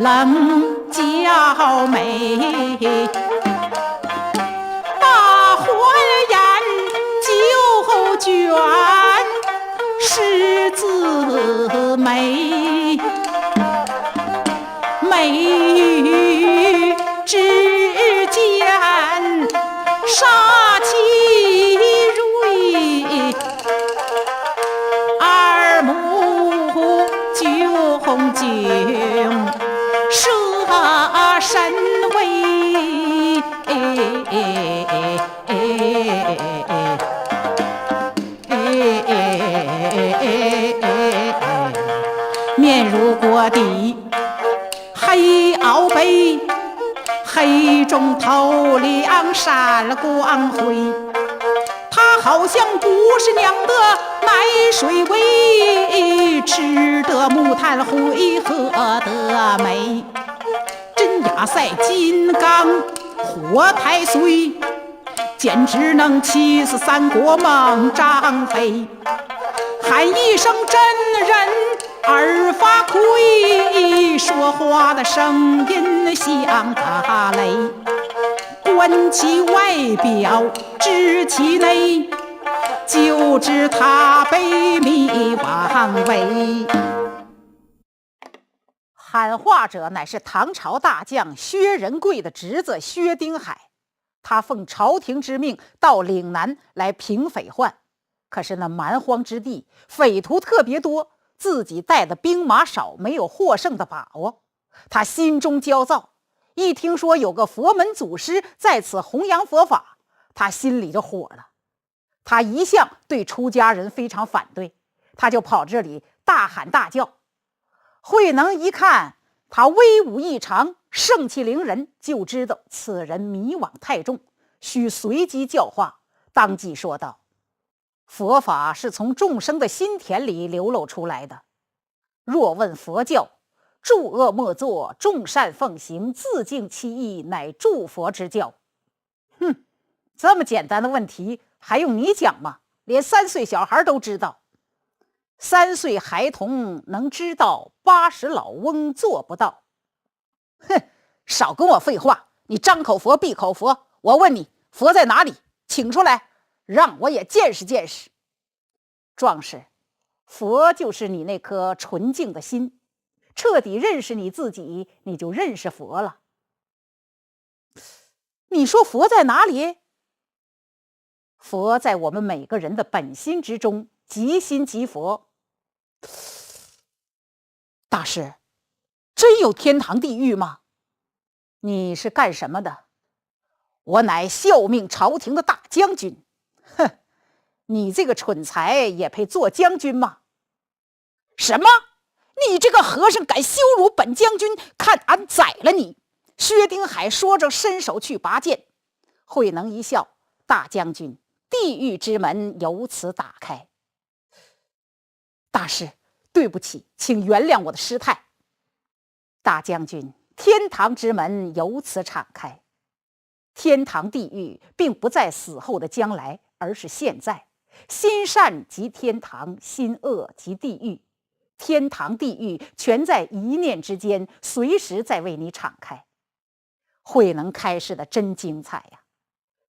冷娇美，把火焰九卷，十字眉，眉宇之间杀气如耳目炯炯，神威，面如锅底黑鳌背，黑中透亮闪光辉。他好像不是娘的奶水味，吃得木炭灰喝得美。真压赛金刚火太岁，简直能气死三国猛张飞。喊一声真人耳发聩，说话的声音像打雷。观其外表知其内，就知他悲迷妄为。喊话者乃是唐朝大将薛仁贵的侄子薛丁海，他奉朝廷之命到岭南来平匪患。可是那蛮荒之地匪徒特别多，自己带的兵马少，没有获胜的把握。他心中焦躁，一听说有个佛门祖师在此弘扬佛法，他心里就火了。他一向对出家人非常反对，他就跑这里大喊大叫。慧能一看他威武异常，盛气凌人，就知道此人迷惘太重，需随机教化。当即说道：佛法是从众生的心田里流露出来的，若问佛教，诸恶莫作，众善奉行，自净其意，乃诸佛之教。这么简单的问题还用你讲吗？连3岁小孩都知道。3岁孩童能知道，80老翁做不到。少跟我废话，你张口佛闭口佛，我问你，佛在哪里？请出来，让我也见识见识。壮士，佛就是你那颗纯净的心，彻底认识你自己，你就认识佛了。你说佛在哪里？佛在我们每个人的本心之中，即心即佛。大师，真有天堂地狱吗？你是干什么的？我乃效命朝廷的大将军。你这个蠢材也配做将军吗？什么？你这个和尚敢羞辱本将军，看俺宰了你！薛丁海说着伸手去拔剑。慧能一笑：大将军，地狱之门由此打开。大师，对不起，请原谅我的失态。大将军，天堂之门由此敞开。天堂地狱并不在死后的将来，而是现在。心善即天堂，心恶即地狱。天堂地狱全在一念之间，随时在为你敞开。慧能开示的真精彩呀！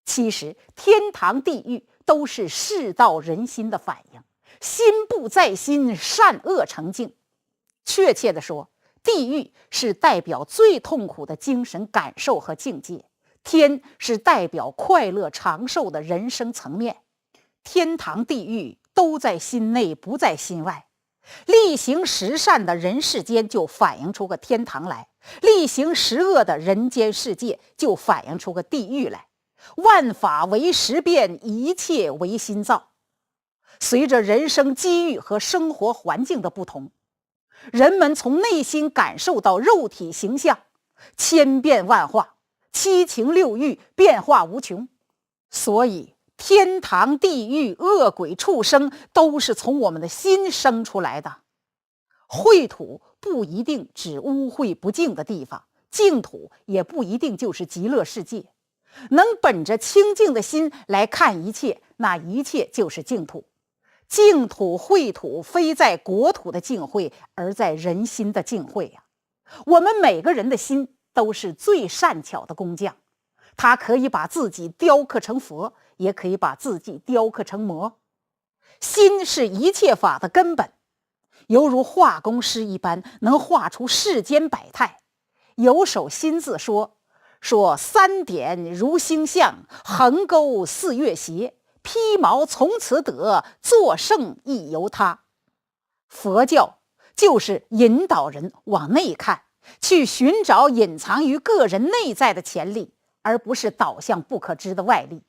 其实天堂地狱都是世道人心的反应，心不在心，善恶成境。确切地说，地狱是代表最痛苦的精神感受和境界，天是代表快乐长寿的人生层面。天堂地狱都在心内，不在心外。力行十善的人世间就反映出个天堂来，力行十恶的人间世界就反映出个地狱来。万法为识变，一切为心造。随着人生机遇和生活环境的不同，人们从内心感受到肉体形象，千变万化，七情六欲变化无穷。所以天堂地狱恶鬼畜生都是从我们的心生出来的。秽土不一定指污秽不净的地方，净土也不一定就是极乐世界。能本着清净的心来看一切，那一切就是净土。净土秽土非在国土的净秽，而在人心的净秽呀。我们每个人的心都是最善巧的工匠，他可以把自己雕刻成佛，也可以把自己雕刻成魔。心是一切法的根本，犹如画工师一般，能画出世间百态。有首新字说三点如星象，横钩似月斜，披毛从此得，作圣亦由他。佛教就是引导人往内看，去寻找隐藏于个人内在的潜力，而不是导向不可知的外力。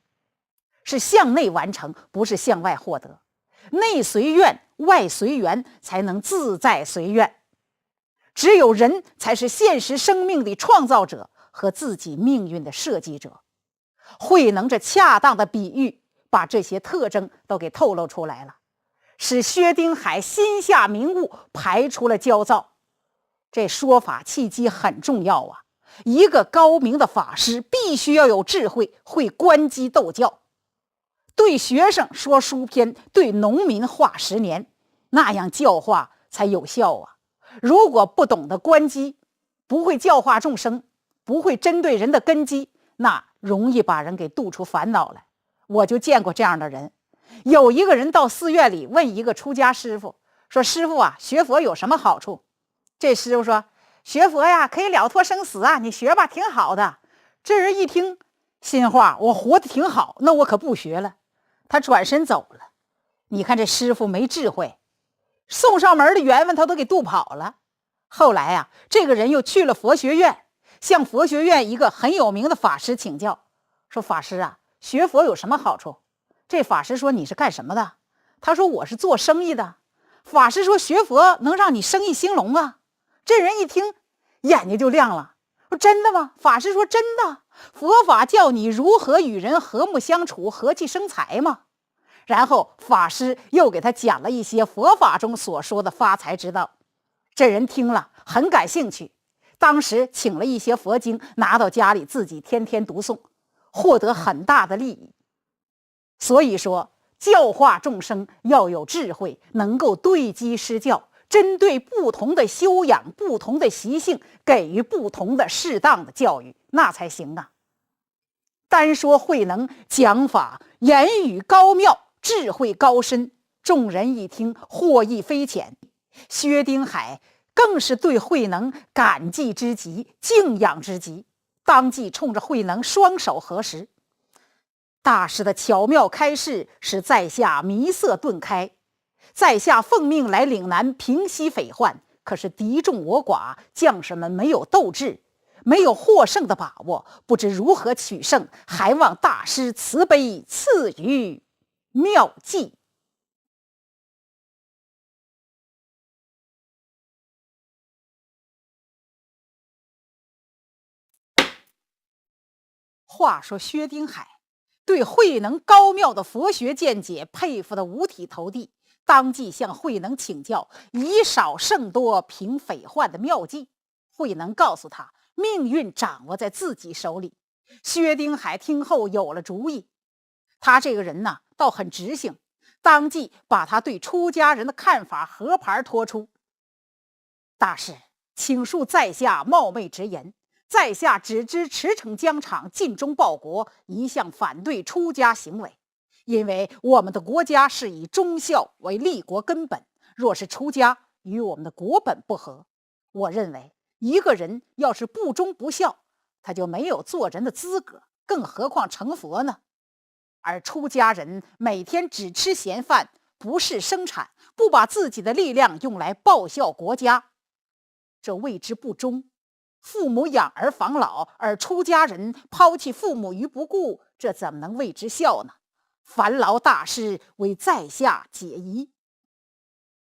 是向内完成，不是向外获得。内随愿，外随缘，才能自在随愿。只有人才是现实生命的创造者和自己命运的设计者。慧能这恰当的比喻，把这些特征都给透露出来了，使薛丁海心下明悟，排除了焦躁。这说法契机很重要啊！一个高明的法师必须要有智慧，会观机斗教。对学生说书篇，对农民话10年，那样教化才有效啊！如果不懂得观机，不会教化众生，不会针对人的根基，那容易把人给渡出烦恼来。我就见过这样的人。有一个人到寺院里问一个出家师傅，说师傅啊，学佛有什么好处？这师傅说，学佛呀可以了脱生死啊，你学吧，挺好的。这人一听，心话，我活得挺好，那我可不学了。他转身走了。你看这师傅没智慧，送上门的缘分他都给渡跑了。后来啊，这个人又去了佛学院，向佛学院一个很有名的法师请教，说法师啊，学佛有什么好处？这法师说，你是干什么的？他说，我是做生意的。法师说，学佛能让你生意兴隆啊。这人一听，眼睛就亮了，说真的吗？法师说，真的，佛法教你如何与人和睦相处，和气生财嘛。然后法师又给他讲了一些佛法中所说的发财之道。这人听了很感兴趣，当时请了一些佛经拿到家里，自己天天读诵，获得很大的利益。所以说，教化众生要有智慧，能够对机施教，针对不同的修养、不同的习性，给予不同的适当的教育，那才行啊。单说慧能讲法，言语高妙，智慧高深，众人一听获益匪浅。薛丁海更是对慧能感激之极，敬仰之极，当即冲着慧能双手合十。大师的巧妙开示使在下迷色顿开。在下奉命来岭南平息匪患，可是敌众我寡，将士们没有斗志，没有获胜的把握，不知如何取胜，还望大师慈悲赐予妙计。话说薛丁海对慧能高妙的佛学见解佩服得五体投地，当即向慧能请教以少胜多平匪患的妙计。慧能告诉他，命运掌握在自己手里。薛丁海听后有了主意，他这个人呢倒很直性，当即把他对出家人的看法和盘托出。大师，请恕在下冒昧直言，在下只知驰骋疆场，尽忠报国，一向反对出家行为。因为我们的国家是以忠孝为立国根本，若是出家，与我们的国本不合。我认为一个人要是不忠不孝，他就没有做人的资格，更何况成佛呢？而出家人每天只吃闲饭，不事生产，不把自己的力量用来报效国家，这谓之不忠。父母养儿防老，而出家人抛弃父母于不顾，这怎么能谓之孝呢？烦劳大师为在下解疑。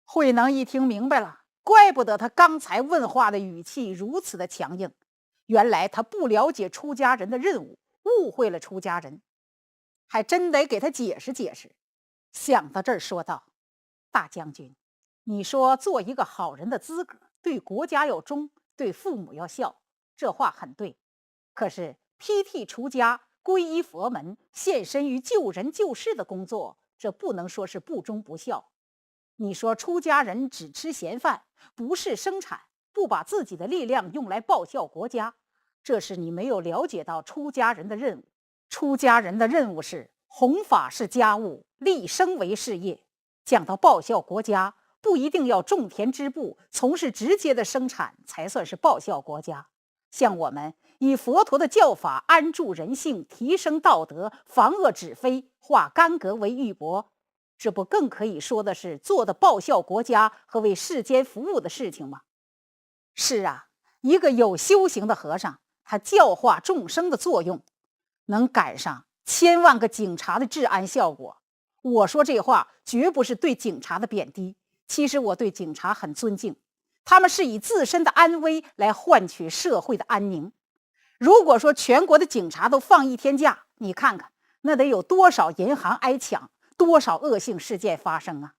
慧能一听明白了，怪不得他刚才问话的语气如此的强硬，原来他不了解出家人的任务，误会了出家人，还真得给他解释解释。想到这儿说道，大将军，你说做一个好人的资格，对国家要忠，对父母要孝，这话很对。可是披剃出家，皈依佛门，献身于救人救世的工作，这不能说是不忠不孝。你说出家人只吃闲饭，不事生产，不把自己的力量用来报效国家，这是你没有了解到出家人的任务。出家人的任务是弘法是家务，立生为事业。讲到报效国家，不一定要种田织布，从事直接的生产才算是报效国家。像我们以佛陀的教法安住人性，提升道德，防恶止非，化干戈为玉帛，这不更可以说的是做的报效国家和为世间服务的事情吗？是啊，一个有修行的和尚，他教化众生的作用能赶上千万个警察的治安效果。我说这话绝不是对警察的贬低，其实我对警察很尊敬，他们是以自身的安危来换取社会的安宁。如果说全国的警察都放一天假，你看看那得有多少银行挨抢，多少恶性事件发生啊！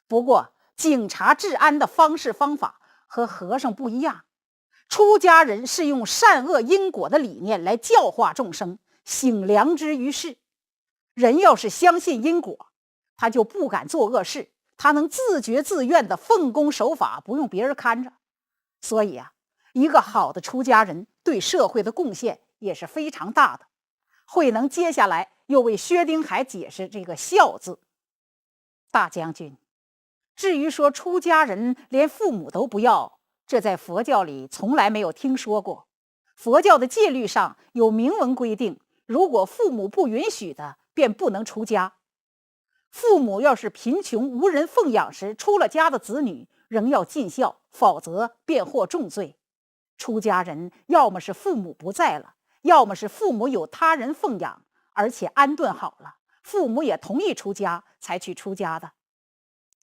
不过警察治安的方式方法和和尚不一样，出家人是用善恶因果的理念来教化众生，醒良知于世。人要是相信因果，他就不敢做恶事，他能自觉自愿的奉公守法，不用别人看着。所以啊，一个好的出家人对社会的贡献也是非常大的。慧能接下来又为薛丁海解释这个孝字。大将军，至于说出家人连父母都不要，这在佛教里从来没有听说过。佛教的戒律上有明文规定，如果父母不允许的，便不能出家。父母要是贫穷无人奉养时出了家的子女，仍要尽孝，否则便获重罪。出家人要么是父母不在了，要么是父母有他人奉养，而且安顿好了，父母也同意出家才去出家的，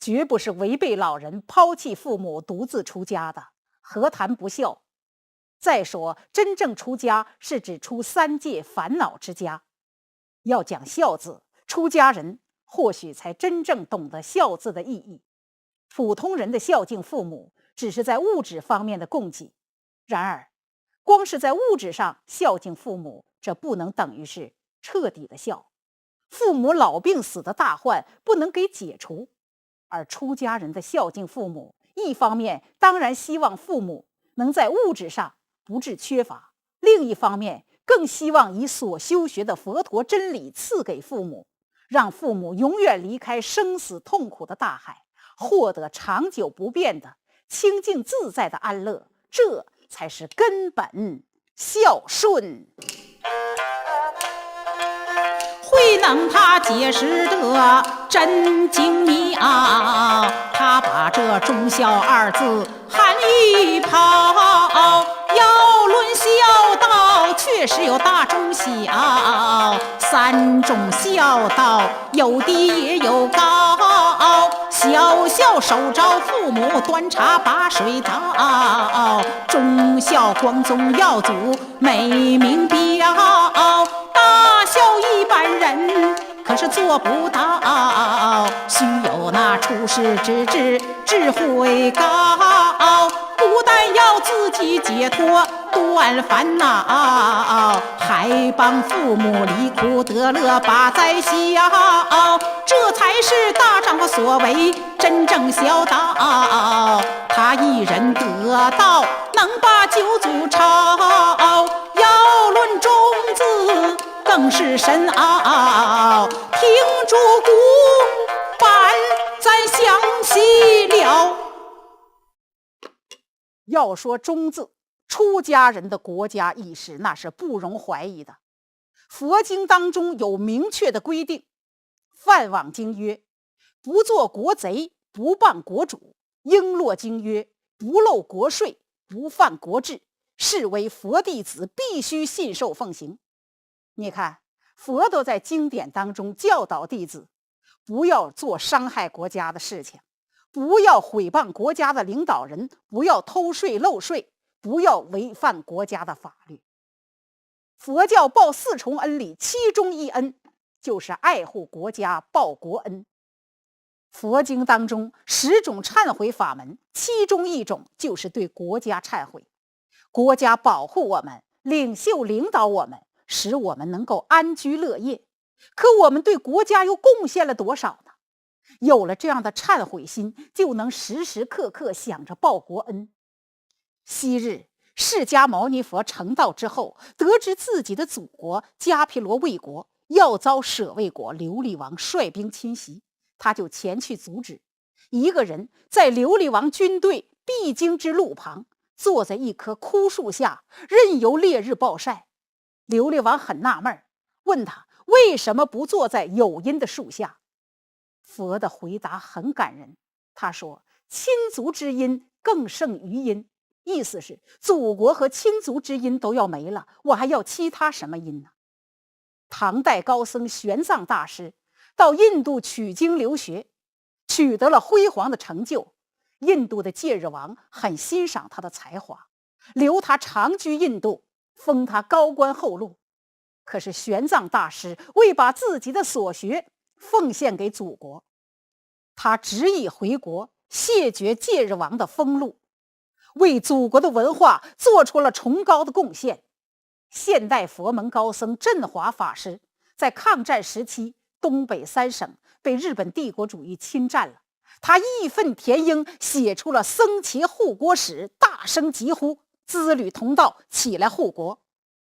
绝不是违背老人抛弃父母独自出家的，何谈不孝？再说真正出家是指出三界烦恼之家。要讲孝字，出家人或许才真正懂得孝字的意义。普通人的孝敬父母只是在物质方面的供给，然而光是在物质上孝敬父母，这不能等于是彻底的孝。父母老病死的大患不能给解除，而出家人的孝敬父母，一方面当然希望父母能在物质上不致缺乏，另一方面更希望以所修学的佛陀真理赐给父母，让父母永远离开生死痛苦的大海，获得长久不变的清净自在的安乐，这才是根本孝顺。慧能他解释的真精妙，他把这忠孝二字含义抛。要论孝道，确实有大忠小，三种孝道有低也有高。小孝守着父母，端茶把水倒；忠孝光宗耀祖，美名标。大孝一般人可是做不到，须有那处世之智，智慧高。不但要自己解脱断烦恼，还帮父母离苦得乐把灾消，这才是大丈夫所为真正孝道。他一人得道，能把九祖抄，要论忠字更是深奥，听诸公办咱详细了。要说忠字，出家人的国家意识那是不容怀疑的。佛经当中有明确的规定，梵网经曰：不做国贼，不谤国主；璎珞经曰：不漏国税，不犯国制，是为佛弟子必须信受奉行。你看，佛都在经典当中教导弟子，不要做伤害国家的事情，不要毁谤国家的领导人，不要偷税漏税，不要违反国家的法律。佛教报四重恩里，其中一恩就是爱护国家，报国恩。佛经当中10种忏悔法门，其中一种就是对国家忏悔。国家保护我们，领袖领导我们，使我们能够安居乐业，可我们对国家又贡献了多少呢？有了这样的忏悔心，就能时时刻刻想着报国恩。昔日释迦牟尼佛成道之后，得知自己的祖国迦毗罗卫国要遭舍卫国琉璃王率兵侵袭，他就前去阻止。一个人在琉璃王军队必经之路旁，坐在一棵枯树下，任由烈日暴晒。琉璃王很纳闷，问他为什么不坐在有阴的树下。佛的回答很感人，他说：亲族之阴更胜于阴，意思是祖国和亲族之阴都要没了，我还要其他什么阴呢？唐代高僧玄奘大师到印度取经留学，取得了辉煌的成就。印度的戒日王很欣赏他的才华，留他长居印度，封他高官厚禄。可是玄奘大师为把自己的所学奉献给祖国，他执意回国谢绝戒日王的封禄，为祖国的文化做出了崇高的贡献。现代佛门高僧振华法师在抗战时期，东北3省被日本帝国主义侵占了，他义愤填膺，写出了《僧伽护国史》，大声疾呼资旅同道起来护国。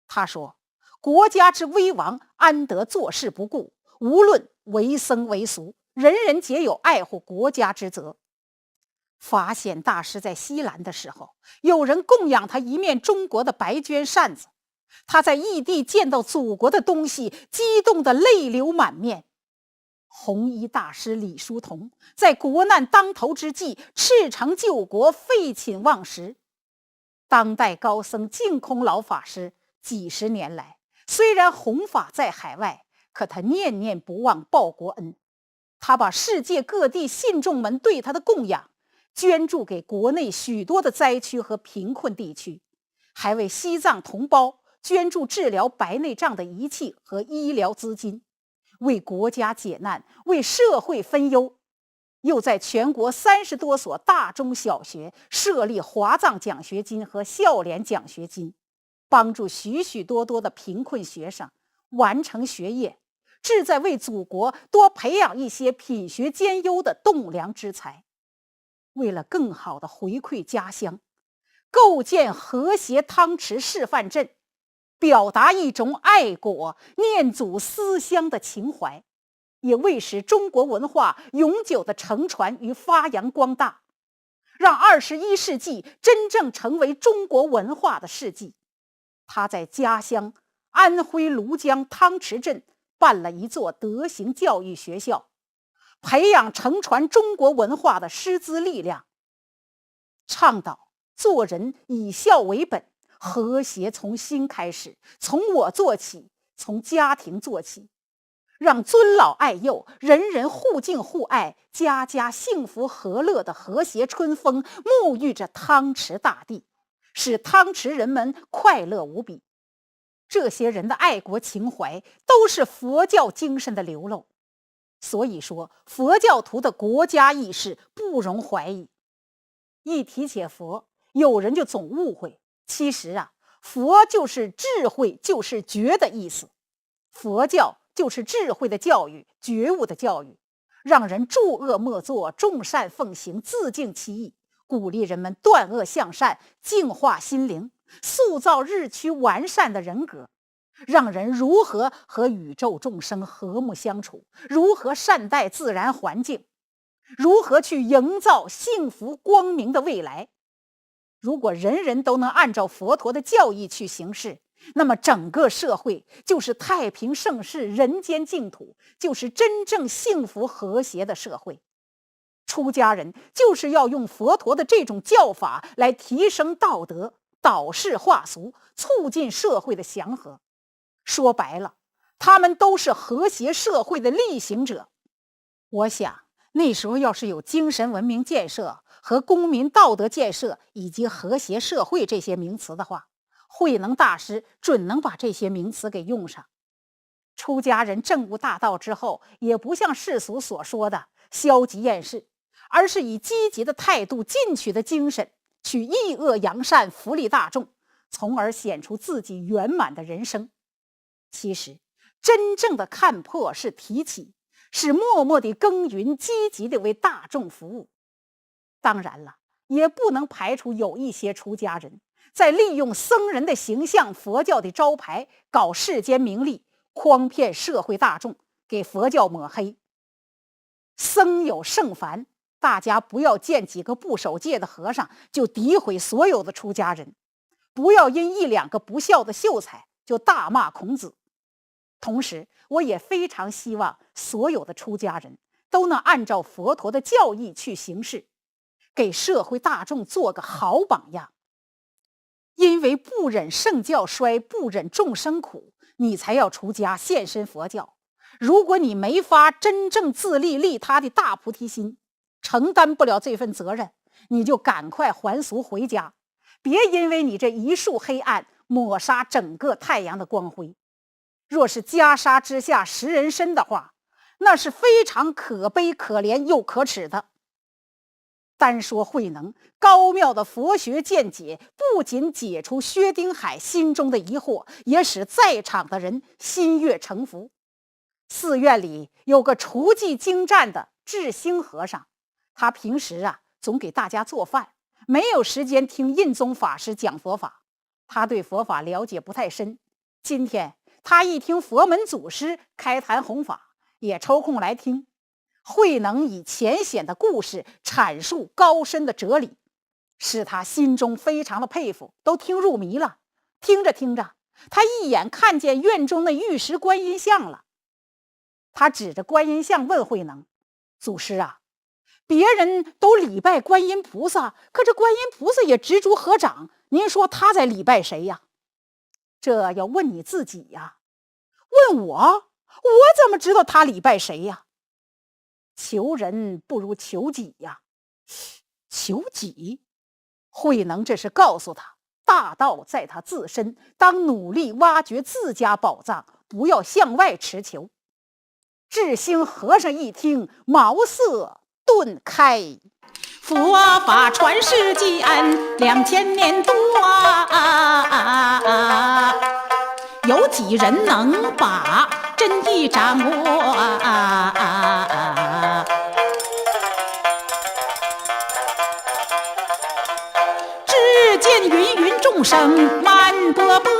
他说：国家之危亡，安得坐视不顾？无论为僧为俗，人人皆有爱护国家之责。法显大师在西兰的时候，有人供养他一面中国的白绢扇子，他在异地见到祖国的东西，激动得泪流满面。红衣大师李叔同在国难当头之际，赤诚救国，废寝忘食。当代高僧净空老法师几十年来，虽然弘法在海外，可他念念不忘报国恩。他把世界各地信众们对他的供养捐助给国内许多的灾区和贫困地区，还为西藏同胞捐助治疗白内障的仪器和医疗资金，为国家解难，为社会分忧。又在全国30多所大中小学设立华藏奖学金和孝廉奖学金，帮助许许多多的贫困学生完成学业，志在为祖国多培养一些品学兼优的栋梁之才。为了更好地回馈家乡，构建和谐汤池示范镇，表达一种爱国念祖思乡的情怀，也为使中国文化永久地承传与发扬光大，让21世纪真正成为中国文化的世纪。他在家乡安徽庐江汤池镇办了一座德行教育学校，培养承传中国文化的师资力量，倡导做人以孝为本，和谐从心开始，从我做起，从家庭做起，让尊老爱幼，人人互敬互爱，家家幸福和乐的和谐春风沐浴着汤池大地，使汤池人们快乐无比。这些人的爱国情怀都是佛教精神的流露，所以说佛教徒的国家意识不容怀疑。一提起佛，有人就总误会，其实佛就是智慧，就是觉的意思。佛教就是智慧的教育，觉悟的教育，让人诸恶莫作，众善奉行，自净其意，鼓励人们断恶向善，净化心灵，塑造日趋完善的人格，让人如何和宇宙众生和睦相处，如何善待自然环境，如何去营造幸福光明的未来。如果人人都能按照佛陀的教义去行事，那么整个社会就是太平盛世，人间净土，就是真正幸福和谐的社会。出家人就是要用佛陀的这种教法来提升道德，导世化俗，促进社会的祥和。说白了，他们都是和谐社会的力行者。我想那时候要是有精神文明建设和公民道德建设以及和谐社会这些名词的话，慧能大师准能把这些名词给用上。出家人证悟大道之后，也不像世俗所说的消极厌世，而是以积极的态度、进取的精神去抑恶扬善，福利大众，从而显出自己圆满的人生。其实真正的看破是提起，是默默地耕耘，积极地为大众服务。当然了，也不能排除有一些出家人在利用僧人的形象、佛教的招牌，搞世间名利，诓骗社会大众，给佛教抹黑。僧有圣凡，大家不要见几个不守戒的和尚就诋毁所有的出家人，不要因一两个不孝的秀才就大骂孔子。同时，我也非常希望所有的出家人都能按照佛陀的教义去行事，给社会大众做个好榜样。因为不忍圣教衰，不忍众生苦，你才要出家献身佛教。如果你没发真正自利利他的大菩提心，承担不了这份责任，你就赶快还俗回家，别因为你这一束黑暗抹杀整个太阳的光辉。若是袈裟之下食人参的话，那是非常可悲可怜又可耻的。单说慧能高妙的佛学见解，不仅解除薛丁海心中的疑惑，也使在场的人心悦诚服。寺院里有个厨技精湛的智兴和尚，他平时总给大家做饭，没有时间听印宗法师讲佛法，他对佛法了解不太深。今天他一听佛门祖师开坛弘法，也抽空来听。慧能以浅显的故事阐述高深的哲理，使他心中非常的佩服，都听入迷了。听着听着，他一眼看见院中的玉石观音像了。他指着观音像问慧能：祖师啊，别人都礼拜观音菩萨，可这观音菩萨也执烛合掌，您说他在礼拜谁呀？这要问你自己呀。问我怎么知道他礼拜谁呀？求人不如求己呀。求己？慧能这是告诉他，大道在他自身，当努力挖掘自家宝藏，不要向外持求。智兴和尚一听，茅塞顿开。佛法传世间2000年多有几人能把真意掌握只见芸芸众生满波波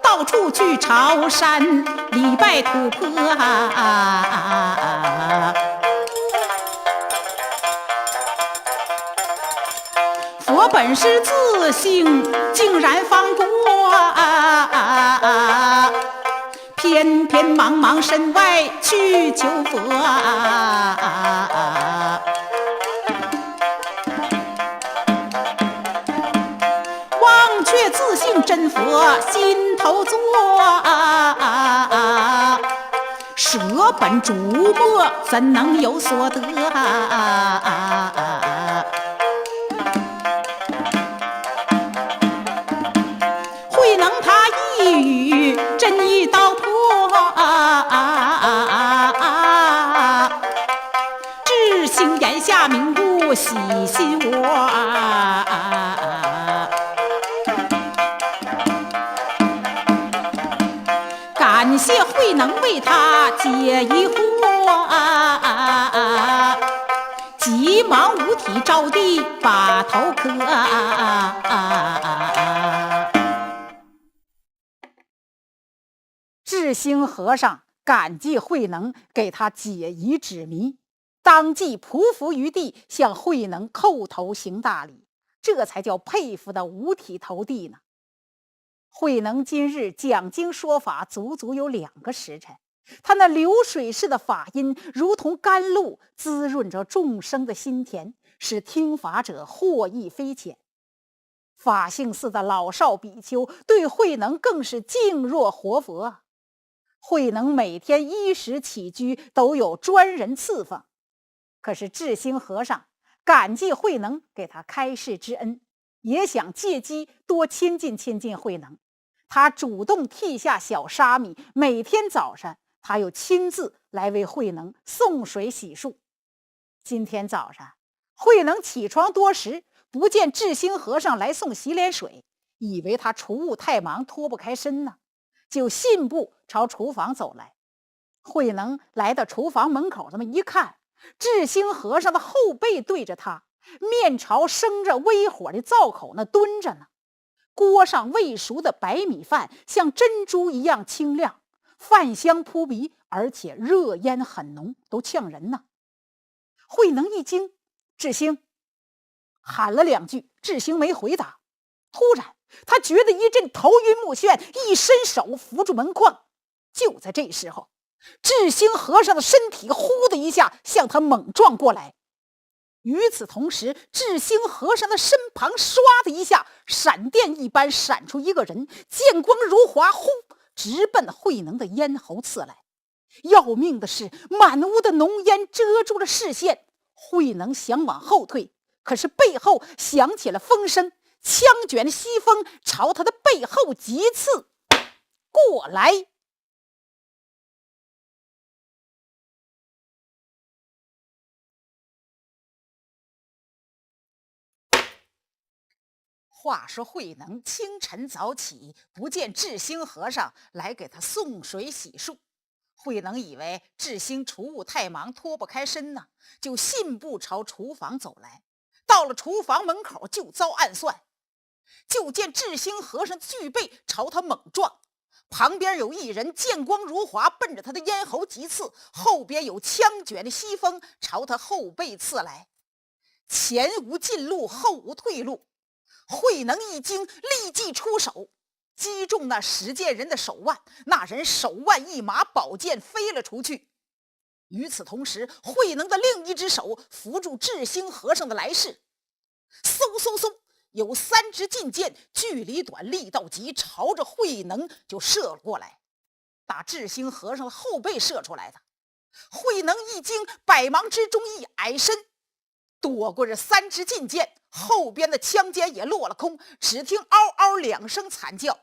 到处去朝山礼拜土坡佛本是自性，竟然放过偏偏茫茫身外去求佛忘却自性真佛心头坐舍本逐末怎能有所得慧能他一语真意道破智兴眼下明悟喜心窝感谢慧能为他解疑惑急忙五体着地把头磕智兴和尚感激慧能给他解疑指迷，当即匍匐于地向慧能叩头行大礼，这才叫佩服的五体投地呢。慧能今日讲经说法足足有2个时辰，他那流水式的法音如同甘露，滋润着众生的心田，使听法者获益匪浅。法性寺的老少比丘对慧能更是敬若活佛。慧能每天衣食起居都有专人赐奉，可是智兴和尚感激慧能给他开示之恩，也想借机多亲近慧能。他主动剔下小沙弥，每天早上他又亲自来为慧能送水洗漱。今天早上慧能起床多时，不见智兴和尚来送洗脸水，以为他厨务太忙脱不开身呢，就信步朝厨房走来。慧能来到厨房门口，这么一看，智兴和尚的后背对着他，面朝生着微火的灶口那蹲着呢。锅上未熟的白米饭像珍珠一样清亮，饭香扑鼻，而且热烟很浓，都呛人呢。慧能一惊，智兴喊了2句，智兴没回答。突然他觉得一阵头晕目眩，一伸手扶住门框。就在这时候，智兴和尚的身体呼的一下向他猛撞过来。与此同时，智兴和尚的身旁唰的一下，闪电一般闪出一个人，剑光如滑，呼，直奔慧能的咽喉刺来。要命的是，满屋的浓烟遮住了视线。慧能想往后退，可是背后响起了风声，枪卷的西风朝他的背后急刺过来。话说慧能清晨早起，不见智兴和尚来给他送水洗漱。慧能以为智兴厨务太忙脱不开身呢，就信步朝厨房走来。到了厨房门口就遭暗算，就见智兴和尚巨背朝他猛撞，旁边有一人剑光如滑，奔着他的咽喉急刺，后边有枪卷的西风朝他后背刺来。前无进路，后无退路。慧能一惊，立即出手，击中那使剑人的手腕，那人手腕一麻，宝剑飞了出去。与此同时，慧能的另一只手扶住智兴和尚的来势，嗖嗖嗖，有3支劲箭，距离短，力道急，朝着慧能就射了过来，打智兴和尚的后背射出来的。慧能一惊，百忙之中一矮身，躲过这3支劲箭，后边的枪尖也落了空，只听嗷嗷2声惨叫。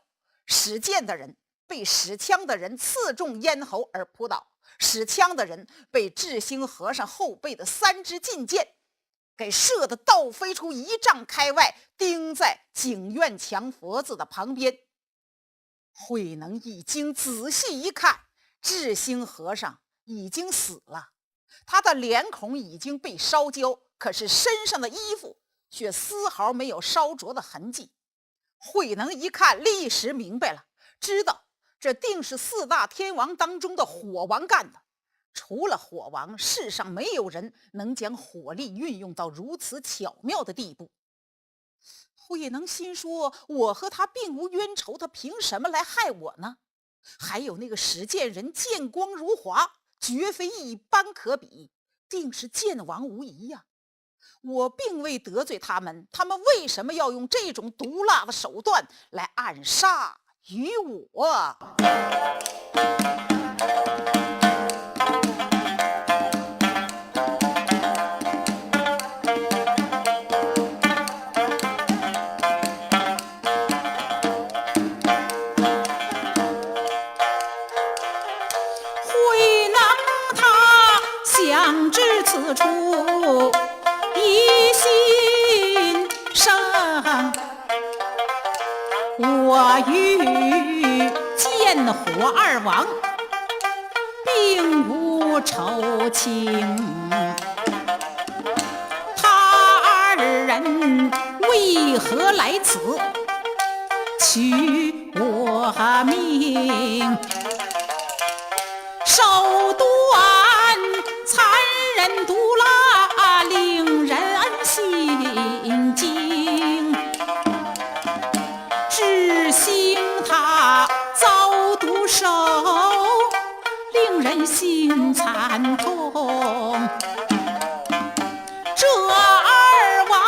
使剑的人被使枪的人刺中咽喉而扑倒，使枪的人被智兴和尚后背的3支劲箭给射得倒飞出1丈开外，钉在景院墙佛子的旁边。慧能一惊，仔细一看，智兴和尚已经死了，他的脸孔已经被烧焦，可是身上的衣服却丝毫没有烧灼的痕迹。慧能一看，立时明白了，知道这定是4大天王当中的火王干的。除了火王，世上没有人能将火力运用到如此巧妙的地步。慧能心说，我和他并无冤仇，他凭什么来害我呢？还有那个使剑人剑光如滑，绝非一般可比，定是剑王无疑呀。我并未得罪他们，他们为什么要用这种毒辣的手段来暗杀于我？慧能他想知此处疑心生，我与剑火2王并无仇情，他2人为何来此取我命？手段残忍毒辣，令人心惊。智兴他遭毒手，令人心惨痛。这2王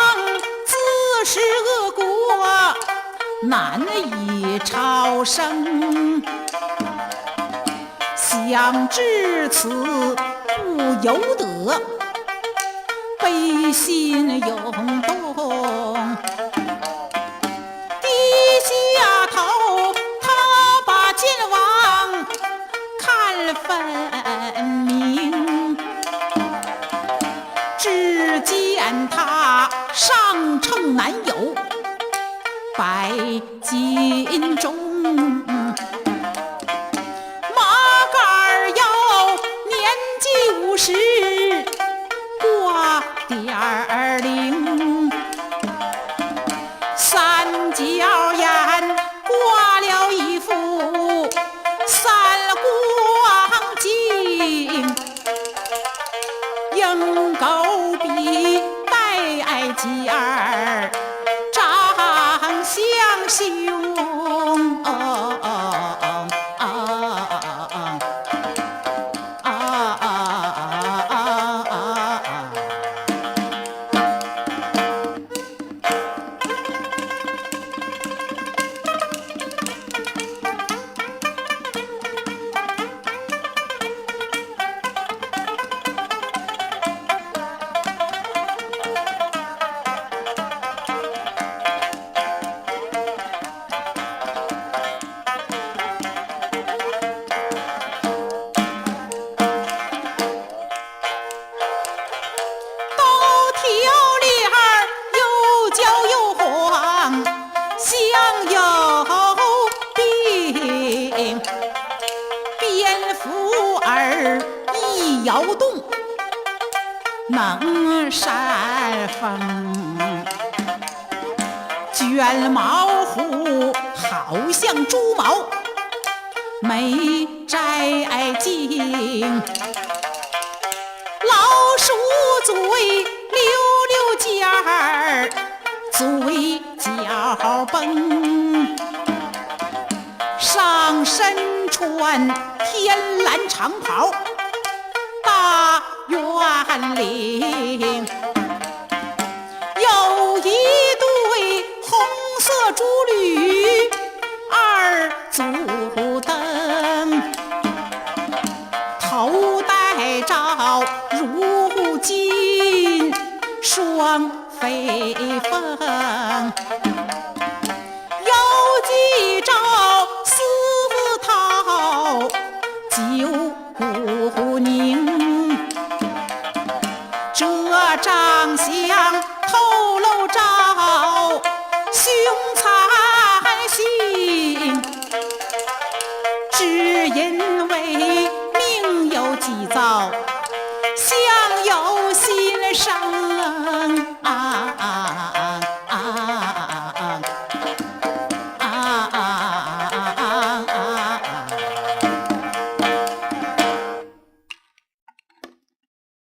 自是恶国，难以超生。想至此，不由得悲心涌动。低下头，他把剑王看分明，只见他上乘南有百斤重，马杆腰年纪50，儿长相凶，摇动能扇风，卷毛虎好像猪毛没摘净，老鼠嘴溜溜尖儿，嘴角崩，上身穿天蓝长袍大圆领，有一对红色珠履二足蹬，头戴罩如金双飞凤，有几招丝绦九股拧，这长相透露着凶残性，只因为命有几遭，相由心生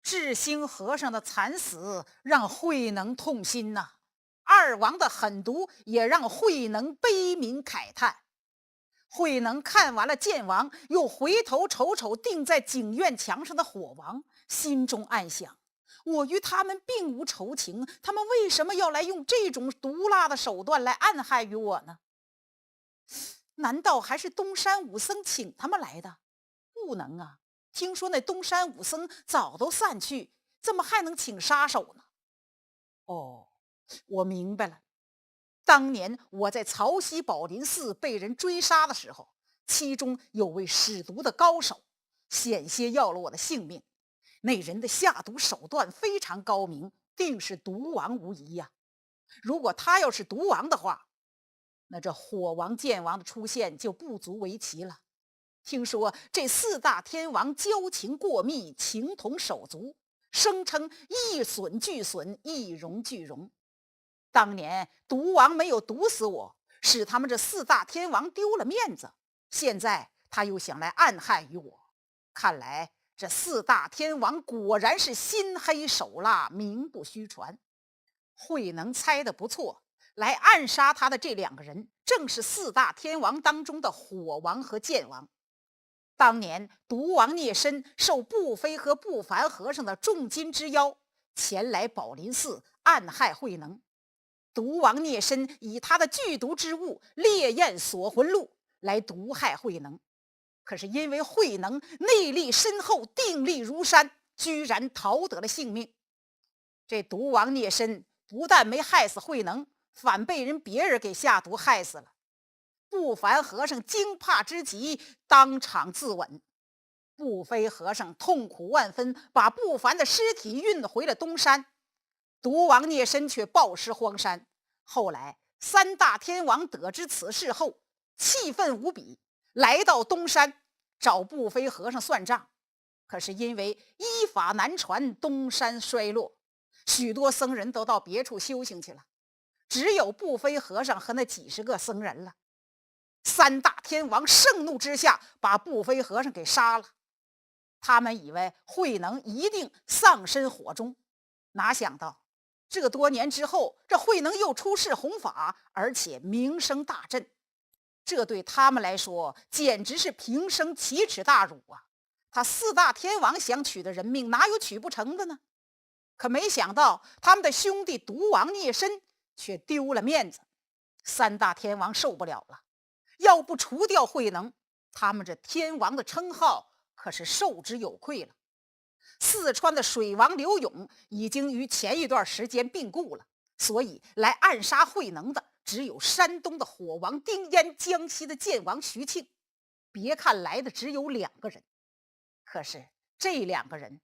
智兴和尚的惨死让慧能痛心呐，二王的狠毒也让慧能悲悯慨叹。慧能看完了剑王，又回头瞅瞅钉在景院墙上的火王，心中暗想：我与他们并无仇情，他们为什么要来用这种毒辣的手段来暗害于我呢？难道还是东山武僧请他们来的？不能啊，听说那东山武僧早都散去，怎么还能请杀手呢？哦，我明白了。当年我在曹溪宝林寺被人追杀的时候，其中有位使毒的高手，险些要了我的性命。那人的下毒手段非常高明，定是毒王无疑呀。如果他要是毒王的话，那这火王剑王的出现就不足为奇了。听说这四大天王交情过密，情同手足，声称一损俱损，一荣俱荣。当年毒王没有毒死我，使他们这四大天王丢了面子，现在他又想来暗害于我。看来这四大天王果然是心黑手辣，名不虚传。慧能猜得不错，来暗杀他的这两个人正是四大天王当中的火王和剑王。当年毒王聂申受不飞和不凡和尚的重金之邀，前来宝林寺暗害慧能。毒王聂申以他的剧毒之物烈焰锁魂录来毒害慧能，可是因为慧能内力深厚，定力如山，居然逃得了性命。这毒王聂申不但没害死慧能，反被别人给下毒害死了。不凡和尚惊怕之极，当场自刎。不飞和尚痛苦万分，把不凡的尸体运回了东山。毒王聂申却暴尸荒山。后来三大天王得知此事后，气愤无比，来到东山找不飞和尚算账。可是因为依法难传，东山衰落，许多僧人都到别处修行去了，只有不飞和尚和那几十个僧人了。三大天王盛怒之下，把不飞和尚给杀了。他们以为慧能一定丧身火中，哪想到这多年之后，这慧能又出世弘法，而且名声大振，这对他们来说简直是平生奇耻大辱啊！他四大天王想取的人命，哪有取不成的呢？可没想到他们的兄弟毒王聂申却丢了面子，三大天王受不了了，要不除掉慧能，他们这天王的称号可是受之有愧了。四川的水王刘永已经于前一段时间病故了，所以来暗杀慧能的只有山东的火王丁淹、江西的剑王徐庆。别看来的只有2个人，可是这2个人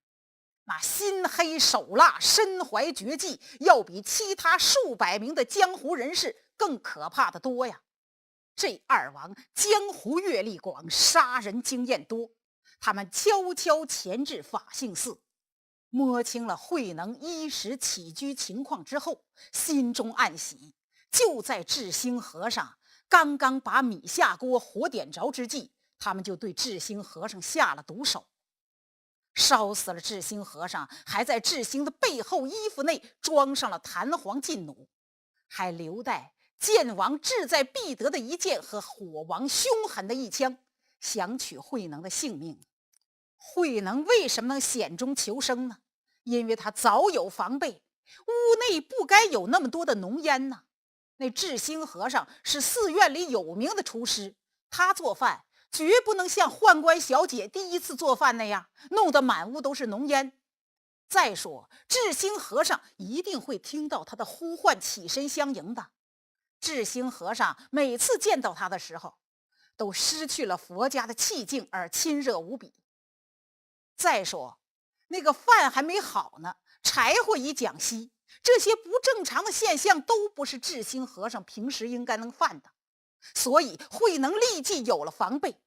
那心黑手辣、身怀绝技，要比其他数百名的江湖人士更可怕的多呀。这2王江湖阅历广，杀人经验多，他们悄悄潜至法性寺，摸清了慧能衣食起居情况之后，心中暗喜。就在智兴和尚刚刚把米下锅火点着之际，他们就对智兴和尚下了毒手，烧死了智兴和尚，还在智兴的背后衣服内装上了弹簧劲弩，还留待剑王志在必得的一剑和火王凶狠的一枪，想取慧能的性命。慧能为什么能险中求生呢？因为他早有防备，屋内不该有那么多的浓烟呢。那智兴和尚是寺院里有名的厨师，他做饭绝不能像宦官小姐第一次做饭那样弄得满屋都是浓烟。再说智兴和尚一定会听到他的呼唤，起身相迎的。智兴和尚每次见到他的时候，都失去了佛家的气境而亲热无比。再说那个饭还没好呢，柴火已讲熄，这些不正常的现象都不是智兴和尚平时应该能犯的，所以慧能立即有了防备。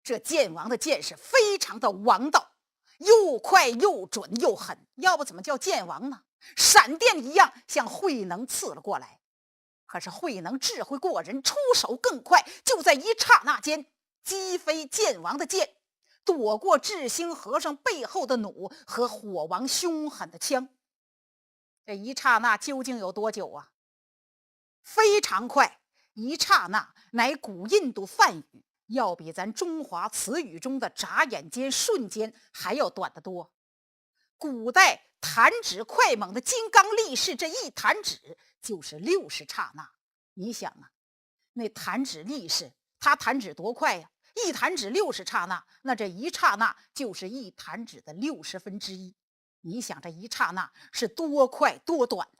这剑王的剑是非常的王道，又快又准又狠，要不怎么叫剑王呢？闪电一样向慧能刺了过来。可是慧能智慧过人，出手更快，就在一刹那间击飞剑王的剑，躲过智兴和尚背后的弩和火王凶狠的枪。这一刹那究竟有多久啊？非常快，一刹那乃古印度梵语，要比咱中华词语中的眨眼间、瞬间还要短得多。古代弹指快猛的金刚力士，这一弹指就是60刹那。你想啊，那弹指力士他弹指多快呀？一弹指60刹那，那这一刹那就是一弹指的1/60。你想这一刹那是多快多短呢？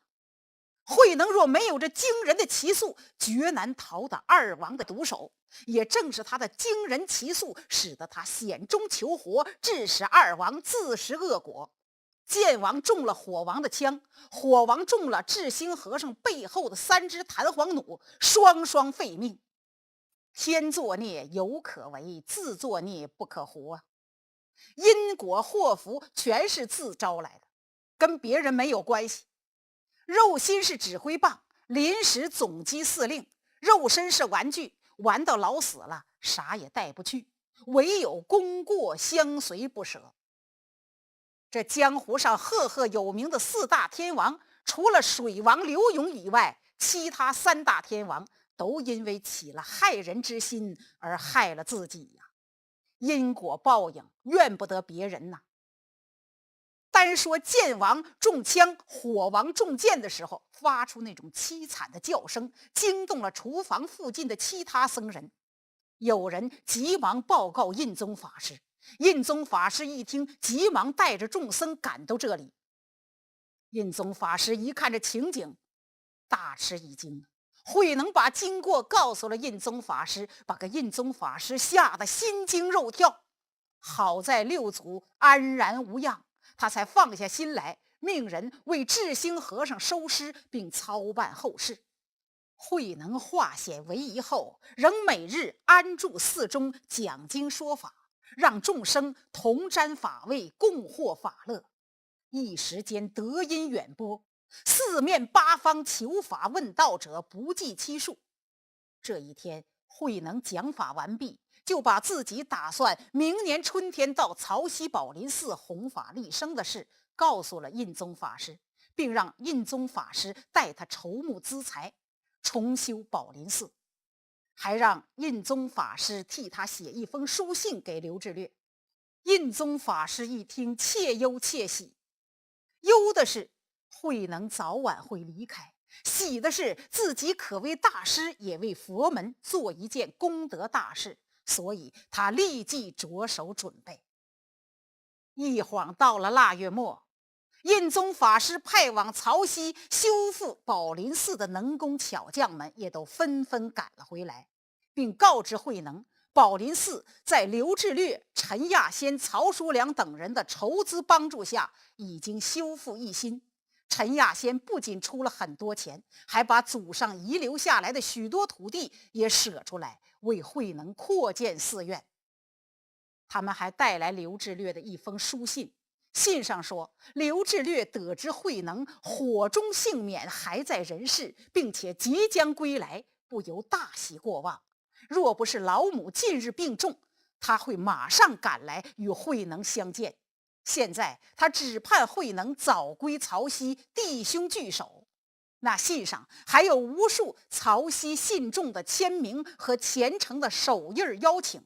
慧能若没有这惊人的奇速，绝难逃打2王的毒手。也正是他的惊人奇速，使得他险中求活，致使2王自食恶果。剑王中了火王的枪，火王中了智兴和尚背后的3支弹簧弩，双双废命。天作孽犹可为，自作孽不可活啊！因果祸福全是自招来的，跟别人没有关系。肉心是指挥棒，临时总机司令；肉身是玩具，玩到老死了，啥也带不去，唯有功过相随不舍。这江湖上赫赫有名的4大天王，除了水王刘永以外，其他3大天王都因为起了害人之心而害了自己呀。因果报应怨不得别人呐。单说剑王中枪，火王中箭的时候，发出那种凄惨的叫声，惊动了厨房附近的其他僧人。有人急忙报告印宗法师，印宗法师一听，急忙带着众僧赶到这里。印宗法师一看这情景，大吃一惊。慧能把经过告诉了印宗法师，把个印宗法师吓得心惊肉跳。好在六祖安然无恙，他才放下心来，命人为智兴和尚收尸，并操办后事。慧能化险为夷后，仍每日安住寺中讲经说法，让众生同沾法味，共获法乐。一时间德音远播，四面八方求法问道者不计其数。这一天，慧能讲法完毕，就把自己打算明年春天到曹溪宝林寺弘法立生的事告诉了印宗法师，并让印宗法师代他筹募资财，重修宝林寺，还让印宗法师替他写一封书信给刘志略。印宗法师一听，且忧且喜，忧的是慧能早晚会离开，喜的是自己可为大师，也为佛门做一件功德大事，所以他立即着手准备。一晃到了腊月末，印宗法师派往曹溪修复宝林寺的能工巧匠们也都纷纷赶了回来，并告知慧能，宝林寺在刘志略、陈亚先、曹叔良等人的筹资帮助下，已经修复一新。陈亚先不仅出了很多钱，还把祖上遗留下来的许多土地也舍出来，为慧能扩建寺院。他们还带来刘志略的一封书信，信上说，刘志略得知慧能火中幸免，还在人世，并且即将归来，不由大喜过望。若不是老母近日病重，他会马上赶来与慧能相见。现在他只盼慧能早归曹溪，弟兄聚首。那信上还有无数曹溪信众的签名和虔诚的手印邀请。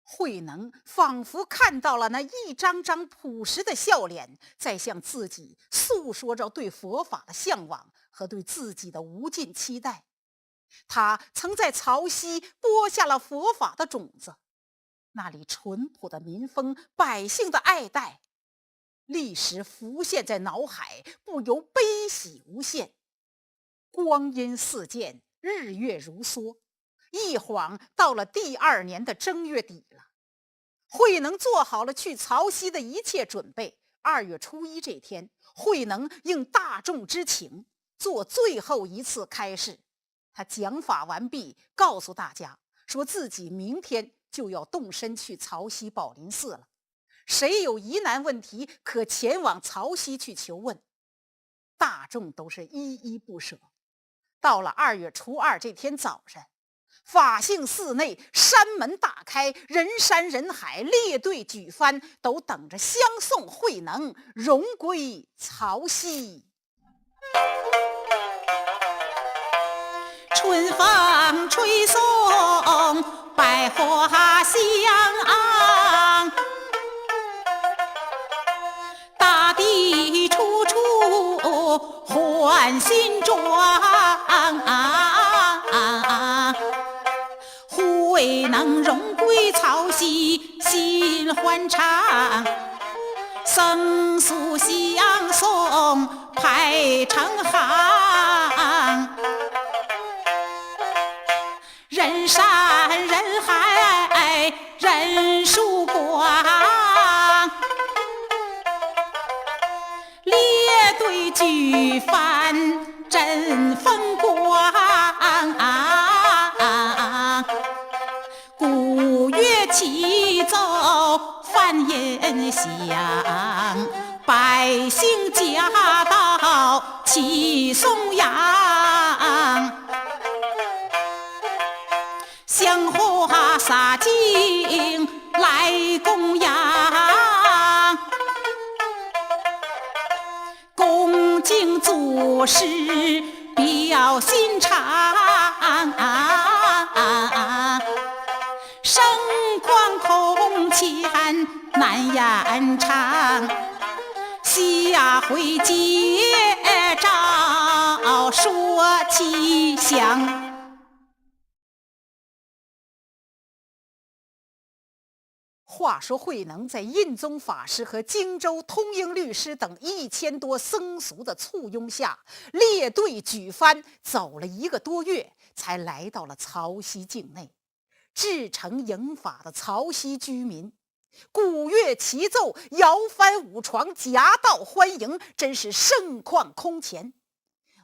慧能仿佛看到了那一张张朴实的笑脸，在向自己诉说着对佛法的向往和对自己的无尽期待。他曾在曹溪播下了佛法的种子，那里淳朴的民风，百姓的爱戴，历时浮现在脑海，不由悲喜无限。光阴似箭，日月如梭，一晃到了第2年的正月底了。慧能做好了去曹溪的一切准备。2月初1这天，慧能应大众之请，做最后一次开示。他讲法完毕，告诉大家说自己明天就要动身去曹溪宝林寺了，谁有疑难问题，可前往曹溪去求问。大众都是依依不舍。到了2月初2这天早晨，法性寺内山门大开，人山人海，列队举帆，都等着相送慧能荣归曹溪。春风吹送百花香，大地处处欢欣壮，慧能荣归曹溪心欢畅，僧俗相送排成行，人山人海人曙光，列队举帆真风光，鼓乐齐奏梵音响，百姓夹道齐颂扬，香花洒尽来供养，恭敬祖师表心肠，盛况空前难言长，下回接照说其详。话说慧能在印宗法师和荆州通英律师等1000多僧俗的簇拥下，列队举帆，走了1个多月，才来到了曹溪境内。至诚迎法的曹溪居民，鼓乐齐奏，摇帆舞床，夹道欢迎，真是盛况空前。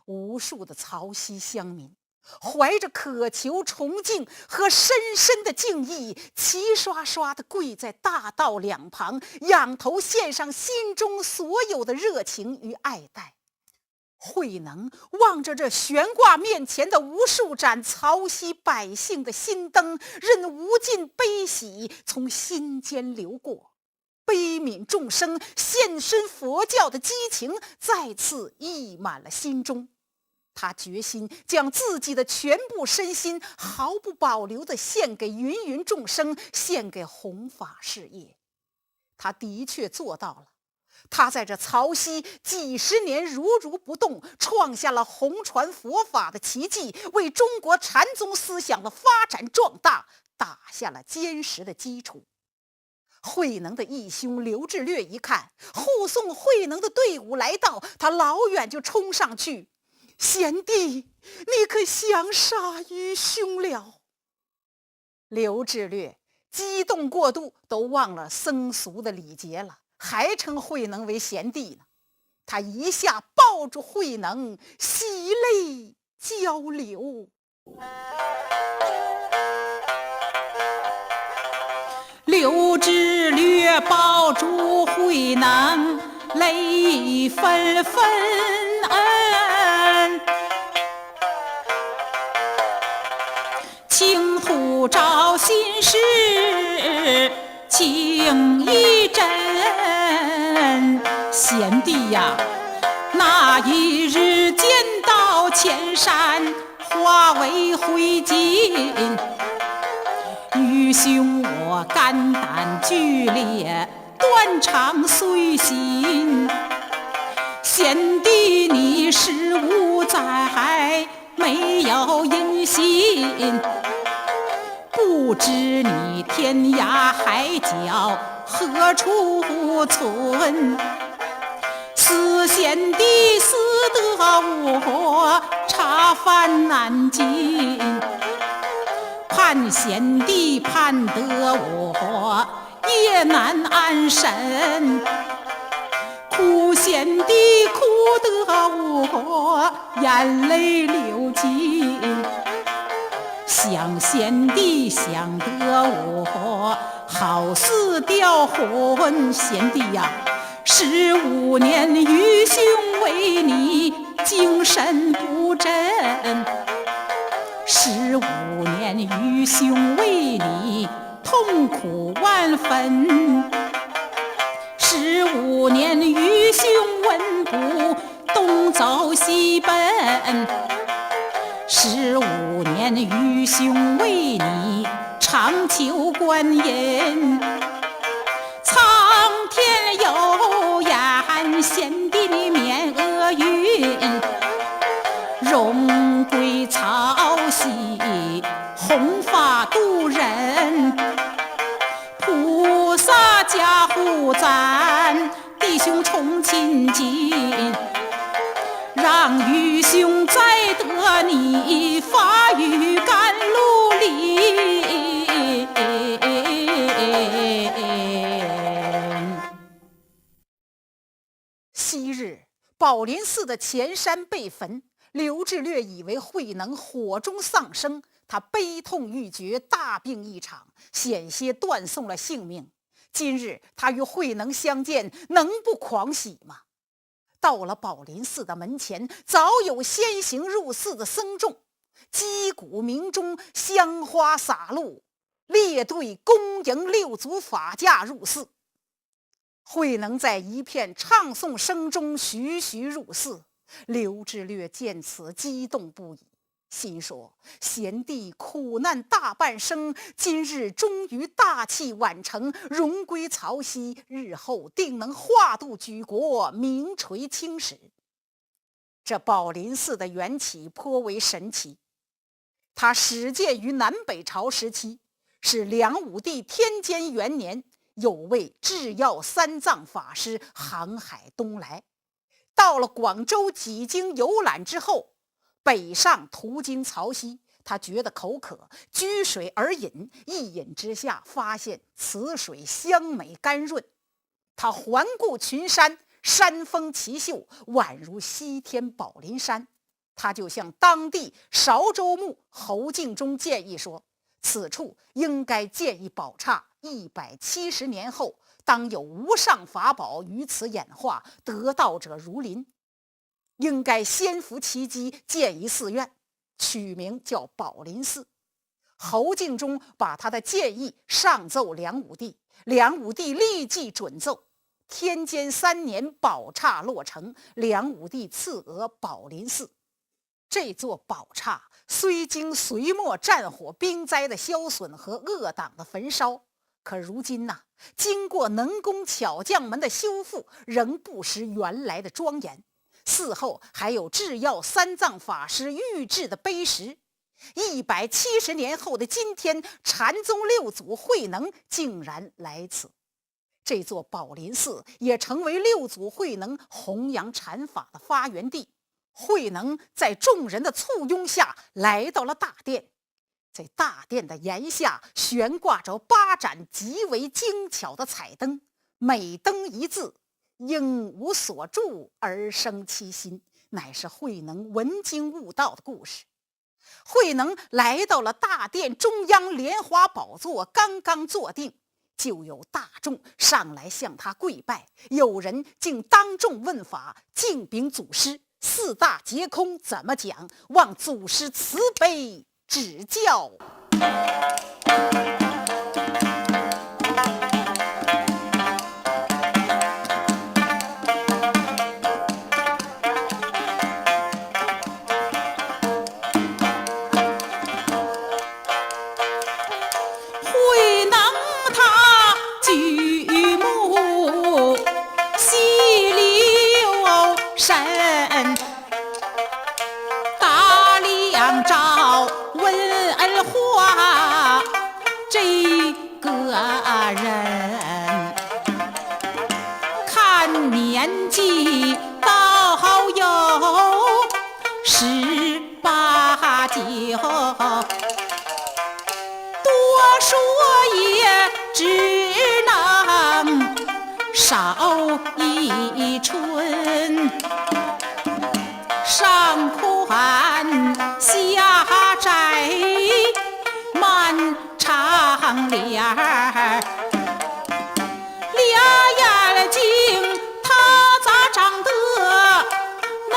无数的曹溪乡民怀着渴求、崇敬和深深的敬意，齐刷刷地跪在大道两旁，仰头献上心中所有的热情与爱戴。慧能望着这悬挂面前的无数盏曹溪百姓的心灯，任无尽悲喜从心间流过。悲悯众生、献身佛教的激情再次溢满了心中。他决心将自己的全部身心毫不保留地献给芸芸众生，献给弘法事业。他的确做到了。他在这曹溪几十年如如不动，创下了弘传佛法的奇迹，为中国禅宗思想的发展壮大打下了坚实的基础。慧能的义兄刘志略一看护送慧能的队伍来到，他老远就冲上去：“贤弟，你可降杀愚兄了！”刘志略激动过度，都忘了僧俗的礼节了，还称慧能为贤弟呢。他一下抱住慧能，喜泪交流。刘志略抱住慧能，泪纷纷。倾吐照心事，情意真。贤弟呀，那一日见到千山化为灰烬，愚兄我肝胆俱裂，断肠碎心。贤弟你是无灾，没有阴心，不知你天涯海角何处存。思贤弟思得我茶饭难尽，盼贤弟盼得我夜难安身。苦贤弟苦得我眼泪流尽，想贤弟想得我好似吊魂。贤弟呀，15年愚兄为你精神不振，15年愚兄为你痛苦万分，15年愚兄闻不东走西奔，15年愚兄为你长求观音。苍天有眼，贤弟你免厄运，荣归曹溪，弘法度人。菩萨加护赞，弟兄重亲近，让愚兄再得你法语甘露里。昔日宝林寺的前山被焚，刘志略以为慧能火中丧生，他悲痛欲绝，大病一场，险些断送了性命。今日他与慧能相见，能不狂喜吗？到了宝林寺的门前，早有先行入寺的僧众，击鼓鸣钟，香花洒路，列队恭迎六祖法驾入寺。慧能在一片唱诵声中徐徐入寺，刘志略见此激动不已，心说贤弟苦难大半生，今日终于大器晚成，荣归曹溪，日后定能化度举国，名垂青史。这宝林寺的缘起颇为神奇，它始建于南北朝时期，是梁武帝天监元年，有位智药三藏法师航海东来，到了广州几经游览之后，北上途经曹溪，他觉得口渴，居水而饮，一饮之下发现此水香美甘润。他环顾群山，山峰奇秀，宛如西天宝林山。他就向当地韶州牧侯敬中建议说，此处应该建一宝刹，170年后当有无上法宝于此演化，得道者如林，应该先伏其基，建一寺院，取名叫宝林寺。侯敬中把他的建议上奏梁武帝，梁武帝立即准奏，天监3年宝刹落成，梁武帝赐额宝林寺。这座宝刹虽经隋末战火兵灾的消损和恶党的焚烧，可如今经过能工巧匠们的修复，仍不失原来的庄严。寺后还有制药三藏法师御制的碑石。170年后的今天，禅宗6祖慧能竟然来此。这座宝林寺也成为6祖慧能弘扬禅法的发源地。慧能在众人的簇拥下来到了大殿，在大殿的檐下悬挂着8盏极为精巧的彩灯，每灯一字，应无所住而生其心，乃是慧能闻经悟道的故事。慧能来到了大殿中央莲花宝座，刚刚坐定，就有大众上来向他跪拜，有人竟当众问法，敬禀祖师4大皆空怎么讲，望祖师慈悲指教。慧能他举目细留神，大梁照文化这个人，看年纪倒有18、9，多说也只能少一春，上宽下窄满长脸儿，俩眼睛他咋长得嫩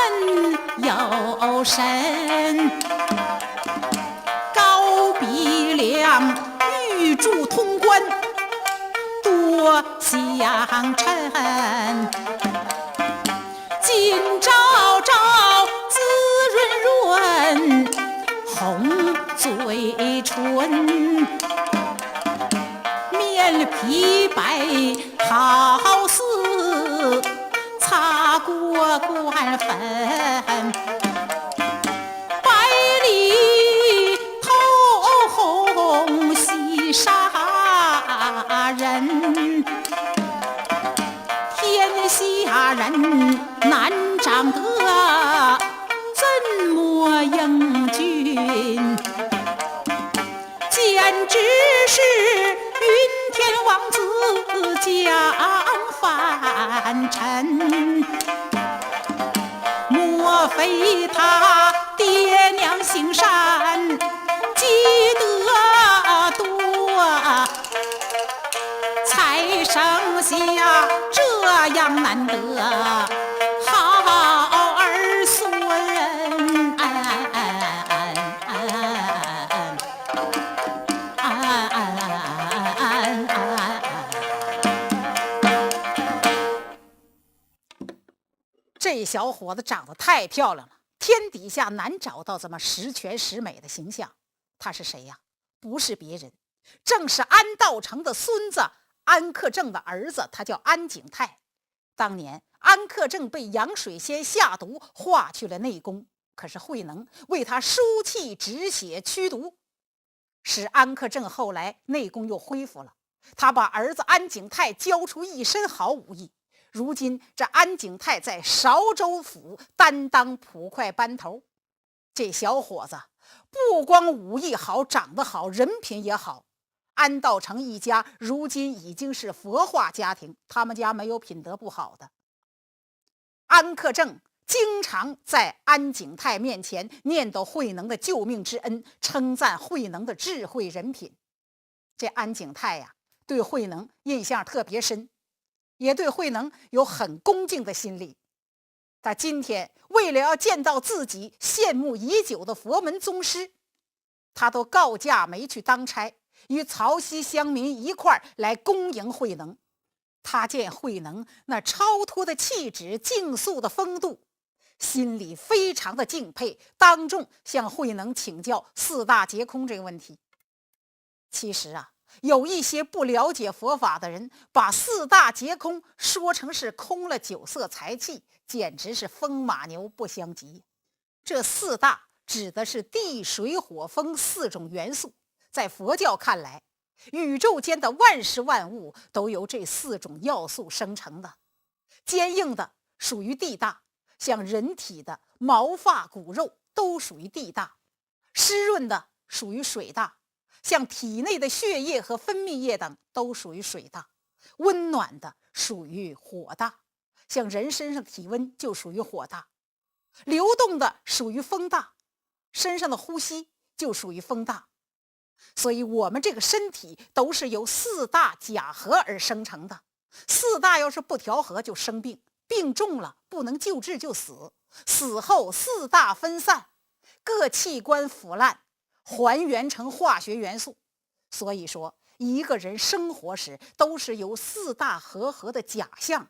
有神，高鼻梁玉柱通关多相称，金朝朝滋润润红嘴唇，面皮白好似擦过官粉，百里透红细杀人，天下人难长得怎么英俊，简直是云天王子降凡尘，莫非他爹娘行善积德多，才生下这样难得好儿孙。这小伙子长得太漂亮了，天底下难找到这么十全十美的形象。他是谁呀？不是别人，正是安道成的孙子安克正的儿子，他叫安景泰。当年安克正被杨水仙下毒化去了内功，可是慧能为他输气止血驱毒，使安克正后来内功又恢复了。他把儿子安景泰教出一身好武艺，如今这安景泰在韶州府担当捕快班头。这小伙子不光武艺好，长得好，人品也好。安道成一家如今已经是佛化家庭，他们家没有品德不好的。安克正经常在安景泰面前念叨慧能的救命之恩，称赞慧能的智慧人品。这安景泰呀，对慧能印象特别深，也对慧能有很恭敬的心理。他今天为了要见到自己羡慕已久的佛门宗师，他都告假没去当差，与曹溪乡民一块儿来恭迎慧能。他见慧能那超脱的气质、竞速的风度，心里非常的敬佩，当众向慧能请教四大皆空这个问题。其实啊，有一些不了解佛法的人，把四大皆空说成是空了酒色财气，简直是风马牛不相及。这四大指的是地水火风四种元素，在佛教看来，宇宙间的万事万物都由这四种要素生成的。坚硬的属于地大，像人体的毛发骨肉都属于地大；湿润的属于水大，像体内的血液和分泌液等都属于水大；温暖的属于火大，像人身上的体温就属于火大；流动的属于风大，身上的呼吸就属于风大。所以我们这个身体都是由四大假合而生成的，四大要是不调和就生病，病重了不能救治就死，死后四大分散，各器官腐烂，还原成化学元素。所以说一个人生活时都是由四大合的假象，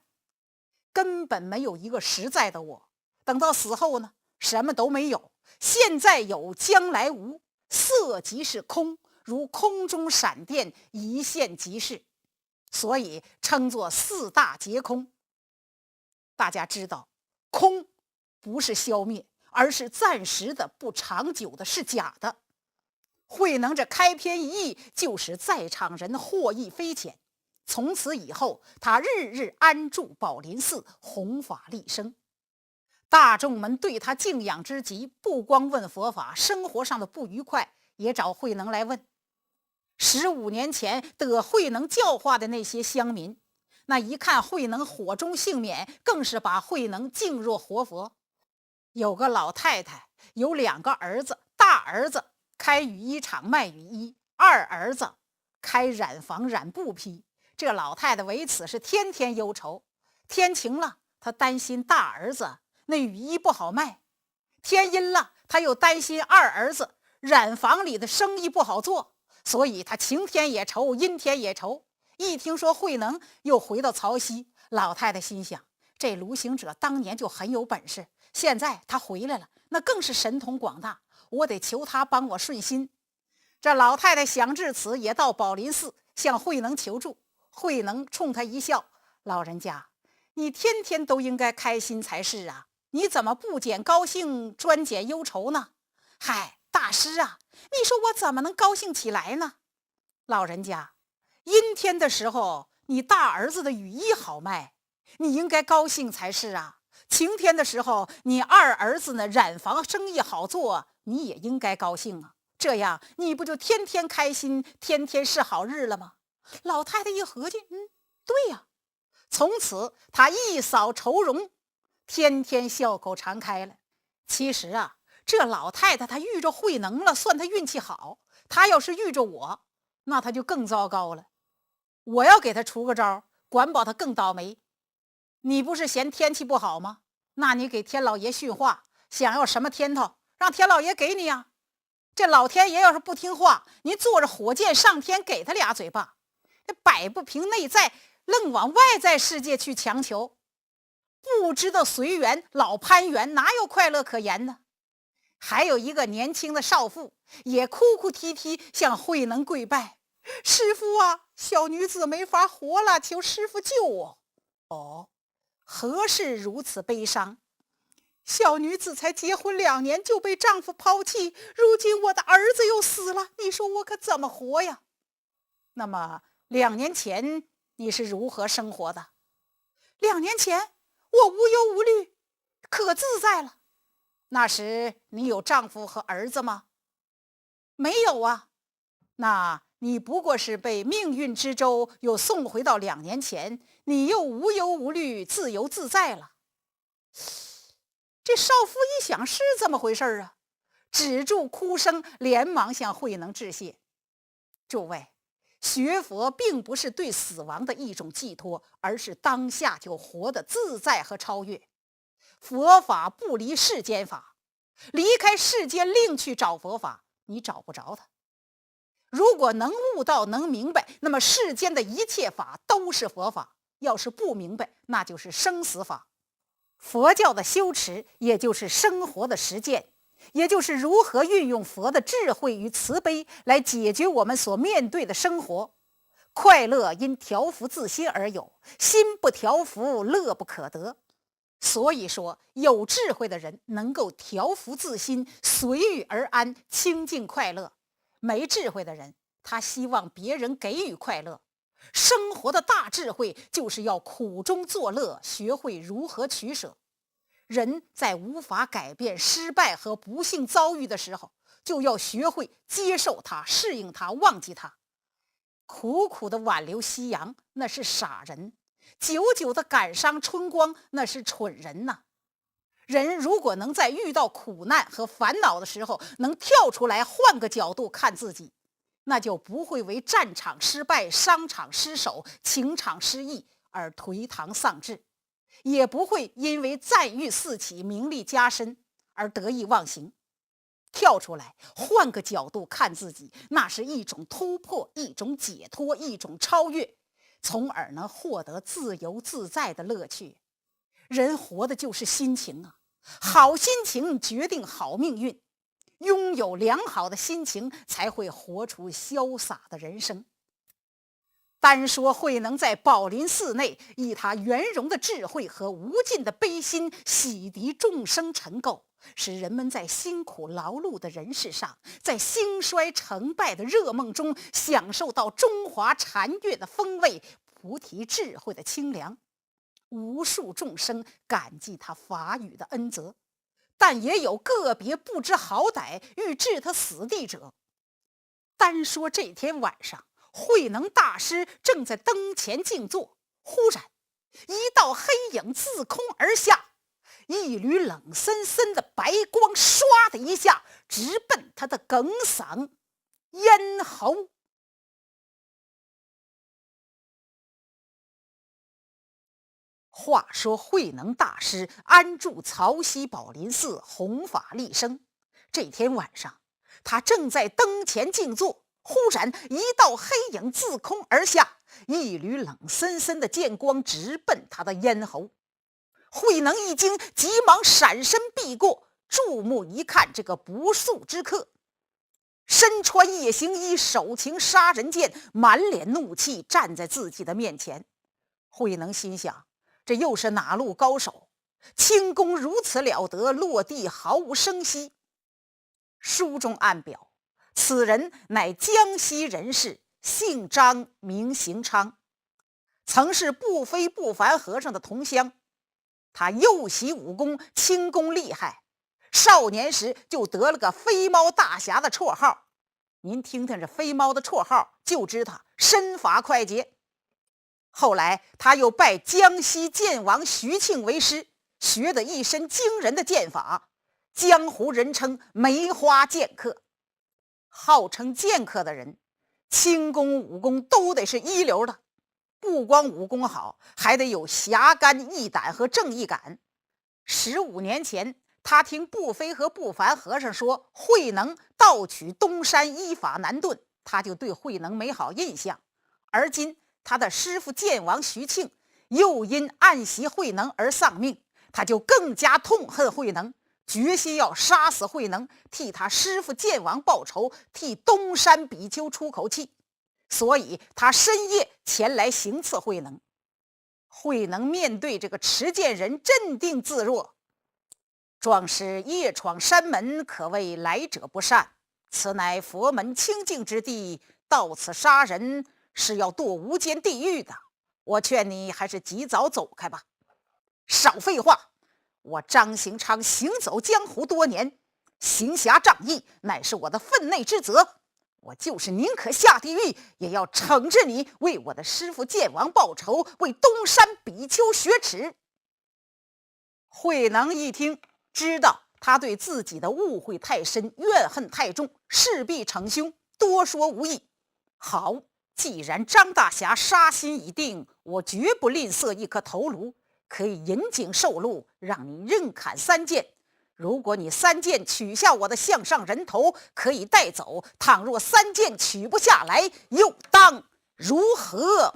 根本没有一个实在的我。等到死后呢，什么都没有，现在有将来无，色即是空，如空中闪电，一现即逝，所以称作四大皆空。大家知道，空不是消灭，而是暂时的、不长久的，是假的。慧能这开篇一役，就使在场人获益匪浅。从此以后，他日日安住宝林寺，弘法利生。大众们对他敬仰之极，不光问佛法，生活上的不愉快也找慧能来问。15年前得慧能教化的那些乡民，那一看慧能火中幸免，更是把慧能敬若活佛。有个老太太有2个儿子，大儿子开雨衣厂卖雨衣，二儿子开染坊染布匹。这老太太为此是天天忧愁，天晴了她担心大儿子那雨衣不好卖，天阴了她又担心二儿子染坊里的生意不好做，所以她晴天也愁，阴天也愁。一听说慧能又回到曹溪，老太太心想，这卢行者当年就很有本事，现在他回来了，那更是神通广大，我得求他帮我顺心。这老太太想至此，也到宝林寺向慧能求助。慧能冲他一笑，老人家，你天天都应该开心才是啊，你怎么不减高兴，专减忧愁呢？嗨，大师啊，你说我怎么能高兴起来呢？老人家，阴天的时候你大儿子的雨衣好卖，你应该高兴才是啊。晴天的时候你二儿子呢染坊生意好做，你也应该高兴啊，这样你不就天天开心，天天是好日了吗？老太太一合计，对呀。从此她一扫愁容，天天笑口常开了。其实啊，这老太太她遇着慧能了，算她运气好。她要是遇着我，那她就更糟糕了。我要给她出个招，管保她更倒霉。你不是嫌天气不好吗？那你给天老爷训话，想要什么天头，让天老爷给你呀。这老天爷要是不听话，你坐着火箭上天，给他2嘴巴。摆不平内在，愣往外在世界去强求，不知道随缘，老攀缘，哪有快乐可言呢？还有一个年轻的少妇，也哭哭啼啼向慧能跪拜，师父啊，小女子没法活了，求师父救我。哦，何事如此悲伤？小女子才结婚2年就被丈夫抛弃，如今我的儿子又死了，你说我可怎么活呀？那么2年前你是如何生活的？2年前我无忧无虑，可自在了。那时你有丈夫和儿子吗？没有啊。那你不过是被命运之舟又送回到2年前，你又无忧无虑，自由自在了。这少妇一想是这么回事啊，止住哭声，连忙向慧能致谢。诸位，学佛并不是对死亡的一种寄托，而是当下就活得自在和超越。佛法不离世间法，离开世间另去找佛法，你找不着它。如果能悟道能明白，那么世间的一切法都是佛法；要是不明白，那就是生死法。佛教的修持，也就是生活的实践，也就是如何运用佛的智慧与慈悲来解决我们所面对的生活。快乐因调伏自心而有，心不调伏，乐不可得。所以说，有智慧的人能够调伏自心，随遇而安，清净快乐。没智慧的人，他希望别人给予快乐。生活的大智慧就是要苦中作乐，学会如何取舍。人在无法改变失败和不幸遭遇的时候，就要学会接受它，适应它，忘记它。苦苦的挽留夕阳，那是傻人；久久的感伤春光，那是蠢人呐。人如果能在遇到苦难和烦恼的时候，能跳出来换个角度看自己，那就不会为战场失败、商场失守、情场失意而颓唐丧志，也不会因为赞誉四起、名利加身而得意忘形。跳出来换个角度看自己，那是一种突破，一种解脱，一种超越，从而能获得自由自在的乐趣。人活的就是心情啊，好心情决定好命运，拥有良好的心情，才会活出潇洒的人生。单说慧能在宝林寺内，以他圆融的智慧和无尽的悲心，洗涤众生尘垢，使人们在辛苦劳碌的人世上，在兴衰成败的热梦中，享受到中华禅悦的风味，菩提智慧的清凉。无数众生感激他法语的恩泽，但也有个别不知好歹，欲置他死地者。单说这天晚上，慧能大师正在灯前静坐，忽然一道黑影自空而下，一缕冷森森的白光唰的一下直奔他的哽嗓咽喉。话说慧能大师安住曹溪宝林寺，弘法利生。这天晚上，他正在灯前静坐，忽然一道黑影自空而下，一缕冷森森的剑光直奔他的咽喉。慧能一惊，急忙闪身避过，注目一看，这个不速之客身穿夜行衣，手擎杀人剑，满脸怒气站在自己的面前。慧能心想，这又是哪路高手？轻功如此了得，落地毫无声息。书中暗表，此人乃江西人士，姓张，名行昌，曾是不非不凡和尚的同乡。他幼习武功，轻功厉害，少年时就得了个飞猫大侠的绰号。您听听这飞猫的绰号，就知他身法快捷。后来他又拜江西剑王徐庆为师，学得一身惊人的剑法，江湖人称梅花剑客。号称剑客的人，轻功武功都得是一流的，不光武功好，还得有侠肝义胆和正义感。15年前，他听不非和不凡和尚说慧能盗取东山依法难遁，他就对慧能没好印象。而今他的师父剑王徐庆又因暗袭慧能而丧命，他就更加痛恨慧能，决心要杀死慧能，替他师父剑王报仇，替东山比丘出口气。所以他深夜前来行刺慧能。慧能面对这个持剑人镇定自若，壮士夜闯山门，可谓来者不善。此乃佛门清净之地，到此杀人是要堕无间地狱的。我劝你还是及早走开吧。少废话，我张行昌行走江湖多年，行侠仗义乃是我的分内之责。我就是宁可下地狱，也要惩治你，为我的师父剑王报仇，为东山比丘雪耻。慧能一听，知道他对自己的误会太深，怨恨太重，势必逞凶，多说无益。好，既然张大侠杀心已定，我绝不吝啬一颗头颅，可以引颈受戮，让你任砍3剑。如果你3件取下我的项上人头，可以带走；倘若3件取不下来，又当如何？”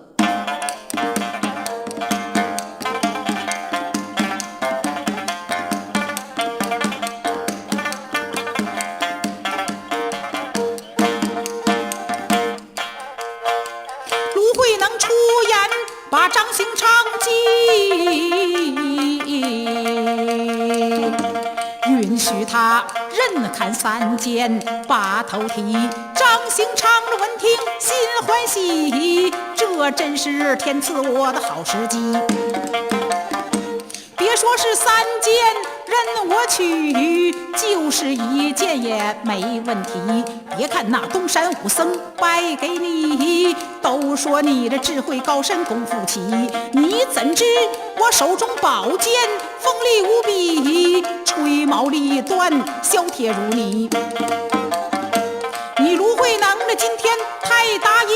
卢慧能出言把张兴昌允许他任砍3剑把头剃。张兴昌闻听心欢喜，这真是天赐我的好时机。别说是3件任我取，就是1件也没问题。别看那东山武僧败给你，都说你这智慧高深功夫奇，你怎知我手中宝剑锋利无比，吹毛立断，削铁如泥。你卢慧能的今天太大意，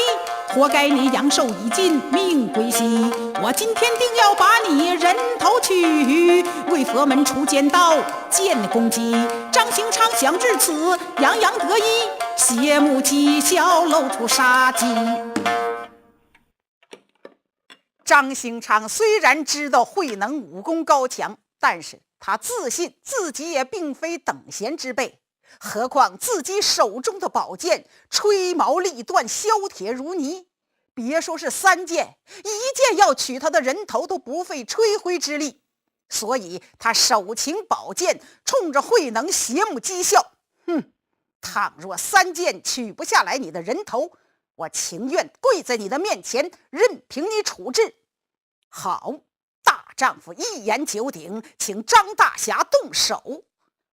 活该你阳寿已尽，命归西。我今天定要把你人头取，为佛门出剑道，建功绩。张兴昌想至此，洋洋得意，斜目讥笑，露出杀机。张兴昌虽然知道慧能武功高强，但是他自信自己也并非等闲之辈，何况自己手中的宝剑吹毛立断，削铁如泥。别说是3件，1件要取他的人头都不费吹灰之力。所以他手擎宝剑，冲着慧能斜目讥笑：“哼，倘若3件取不下来你的人头，我情愿跪在你的面前，任凭你处置。好，大丈夫一言九鼎，请张大侠动手。”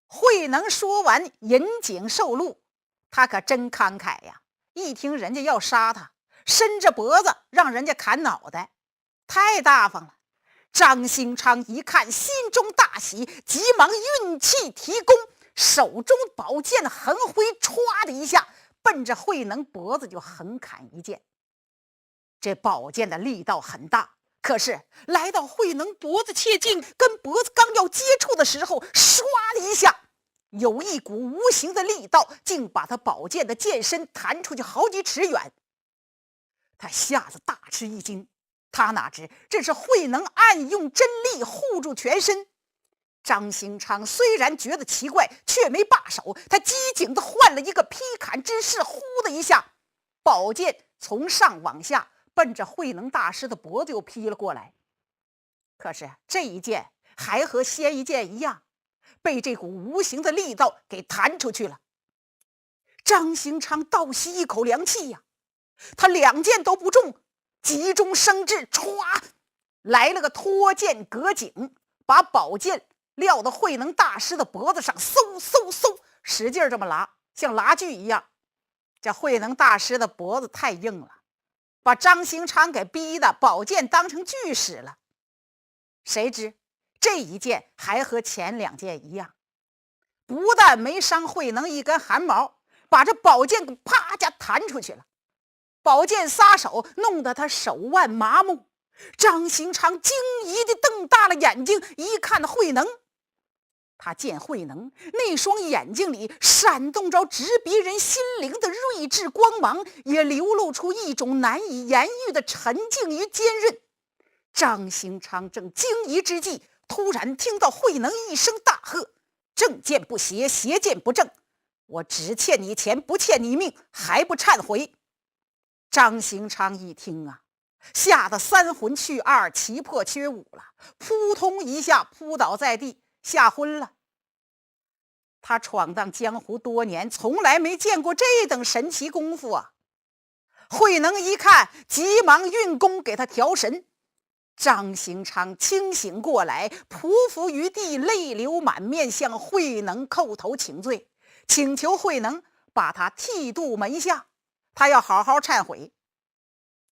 慧能说完，引颈受戮。他可真慷慨呀！一听人家要杀他，伸着脖子让人家砍脑袋，太大方了。张兴昌一看，心中大喜，急忙运气提弓，手中宝剑横挥，歘的一下，奔着慧能脖子就横砍一剑。这宝剑的力道很大，可是来到慧能脖子切近，跟脖子刚要接触的时候，唰的一下，有一股无形的力道竟把他宝剑的剑身弹出去好几尺远。他吓得大吃一惊，他哪知这是慧能暗用真力护住全身。张兴昌虽然觉得奇怪，却没罢手，他机警地换了一个劈砍之势，呼的一下，宝剑从上往下奔着慧能大师的脖子又劈了过来。可是这一剑还和先一剑一样，被这股无形的力道给弹出去了。张兴昌倒吸一口凉气呀，他2剑都不中，急中生智，歘，来了个脱剑隔颈，把宝剑撂到慧能大师的脖子上，嗖嗖嗖，使劲这么拉，像拉锯一样。这慧能大师的脖子太硬了，把张兴昌给逼的宝剑当成锯使了。谁知这一剑还和前2剑一样，不但没伤慧能一根汗毛，把这宝剑给啪家弹出去了。宝剑撒手，弄得他手腕麻木。张兴昌惊疑地瞪大了眼睛，一看慧能，他见慧能那双眼睛里闪动着直逼人心灵的睿智光芒，也流露出一种难以言喻的沉静与坚韧。张兴昌正惊疑之际，突然听到慧能一声大喝：“正剑不邪，邪剑不正！我只欠你钱，不欠你命，还不忏悔！”张兴昌一听啊，吓得3魂去2，七魄缺5了，扑通一下扑倒在地，吓昏了。他闯荡江湖多年，从来没见过这等神奇功夫啊！慧能一看，急忙运功给他调神。张兴昌清醒过来，匍匐于地，泪流满面，向慧能叩头请罪，请求慧能把他剃度门下，他要好好忏悔。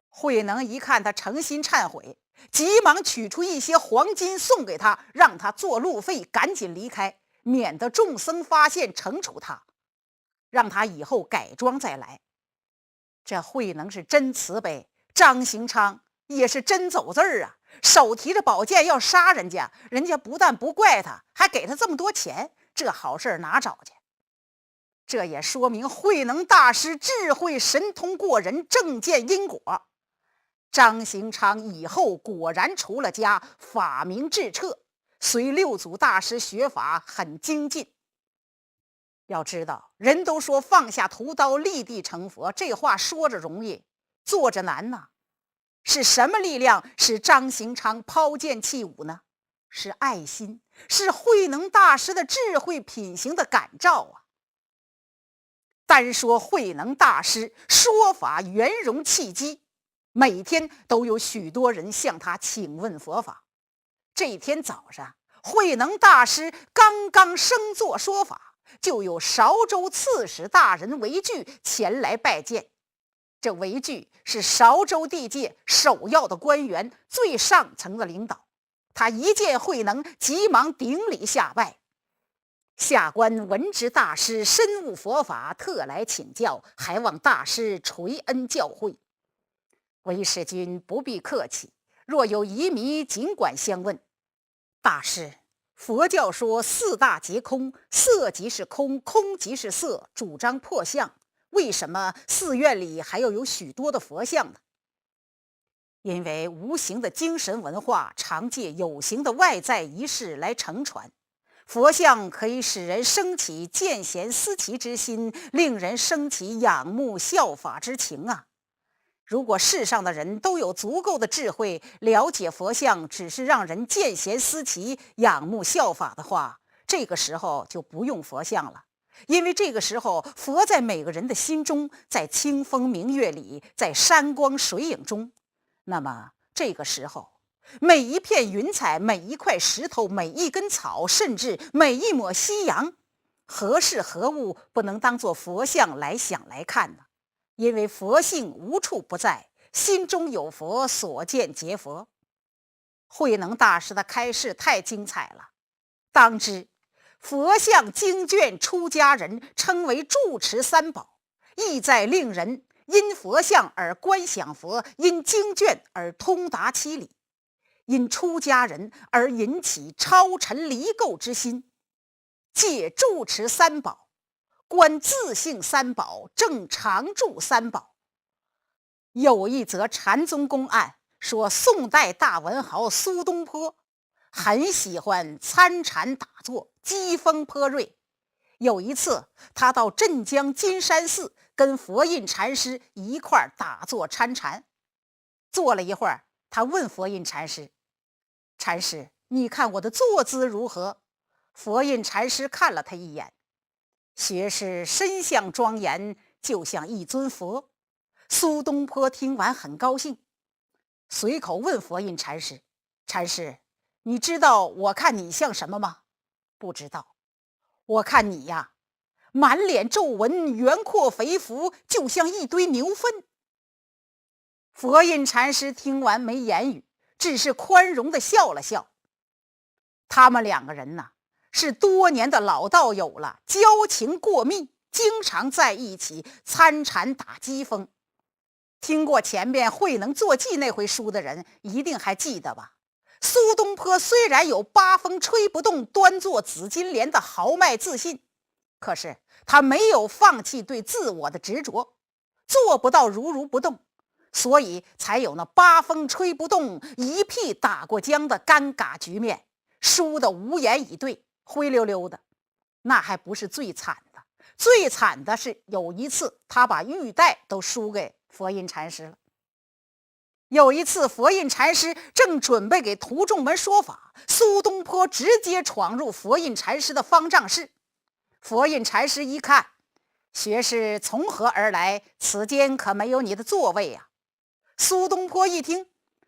慧能一看他诚心忏悔，急忙取出一些黄金送给他，让他做路费，赶紧离开，免得众僧发现惩处他，让他以后改装再来。这慧能是真慈悲，张兴昌也是真走字儿啊，手提着宝剑要杀人家，人家不但不怪他，还给他这么多钱，这好事哪找去？这也说明慧能大师智慧神通过人，正见因果。张行昌以后果然出了家，法名智彻，随六祖大师学法很精进。要知道，人都说放下屠刀立地成佛，这话说着容易，做着难呐。是什么力量使张行昌抛剑弃武呢？是爱心，是慧能大师的智慧品行的感召啊。单说慧能大师说法圆融气机，每天都有许多人向他请问佛法。这一天早上，慧能大师刚刚升座说法，就有韶州刺史大人韦巨前来拜见。这韦巨是韶州地界首要的官员，最上层的领导。他一见慧能，急忙顶礼下拜。下官闻知大师深悟佛法，特来请教，还望大师垂恩教诲。韦世君不必客气，若有疑迷，尽管相问。大师，佛教说四大皆空，色即是空，空即是色，主张破相，为什么寺院里还要有许多的佛像呢？因为无形的精神文化常借有形的外在仪式来承传，佛像可以使人升起见贤思齐之心，令人升起仰慕效法之情啊。如果世上的人都有足够的智慧，了解佛像只是让人见贤思齐、仰慕效法的话，这个时候就不用佛像了。因为这个时候，佛在每个人的心中，在清风明月里，在山光水影中。那么这个时候，每一片云彩，每一块石头，每一根草，甚至每一抹夕阳，何事何物不能当作佛像来想来看呢？因为佛性无处不在，心中有佛，所见皆佛。慧能大师的开示太精彩了。当知佛像经卷出家人称为住持三宝，意在令人因佛像而观想佛，因经卷而通达其理，因出家人而引起超尘离垢之心。借住持三宝，观自性三宝，正常住三宝。有一则禅宗公案，说宋代大文豪苏东坡很喜欢参禅打坐，机锋颇锐。有一次，他到镇江金山寺跟佛印禅师一块打坐参禅。坐了一会儿，他问佛印禅师：“禅师，你看我的坐姿如何？”佛印禅师看了他一眼，学士身相庄严，就像一尊佛。苏东坡听完很高兴，随口问佛印禅师：“禅师，你知道我看你像什么吗？”“不知道。”“我看你呀，满脸皱纹，圆阔肥福，就像一堆牛粪。”佛印禅师听完没言语，只是宽容地笑了笑。他们两个人呢，是多年的老道友了，交情过密，经常在一起参禅打机锋。听过前面慧能坐骑那回书的人一定还记得吧？苏东坡虽然有八风吹不动，端坐紫金莲的豪迈自信，可是他没有放弃对自我的执着，做不到如如不动，所以才有那八风吹不动，一屁打过江的尴尬局面，输得无言以对，灰溜溜的。那还不是最惨的，最惨的是有一次他把玉带都输给佛印禅师了。有一次佛印禅师正准备给徒众们说法，苏东坡直接闯入佛印禅师的方丈室。佛印禅师一看，学士从何而来？此间可没有你的座位呀。苏东坡一听，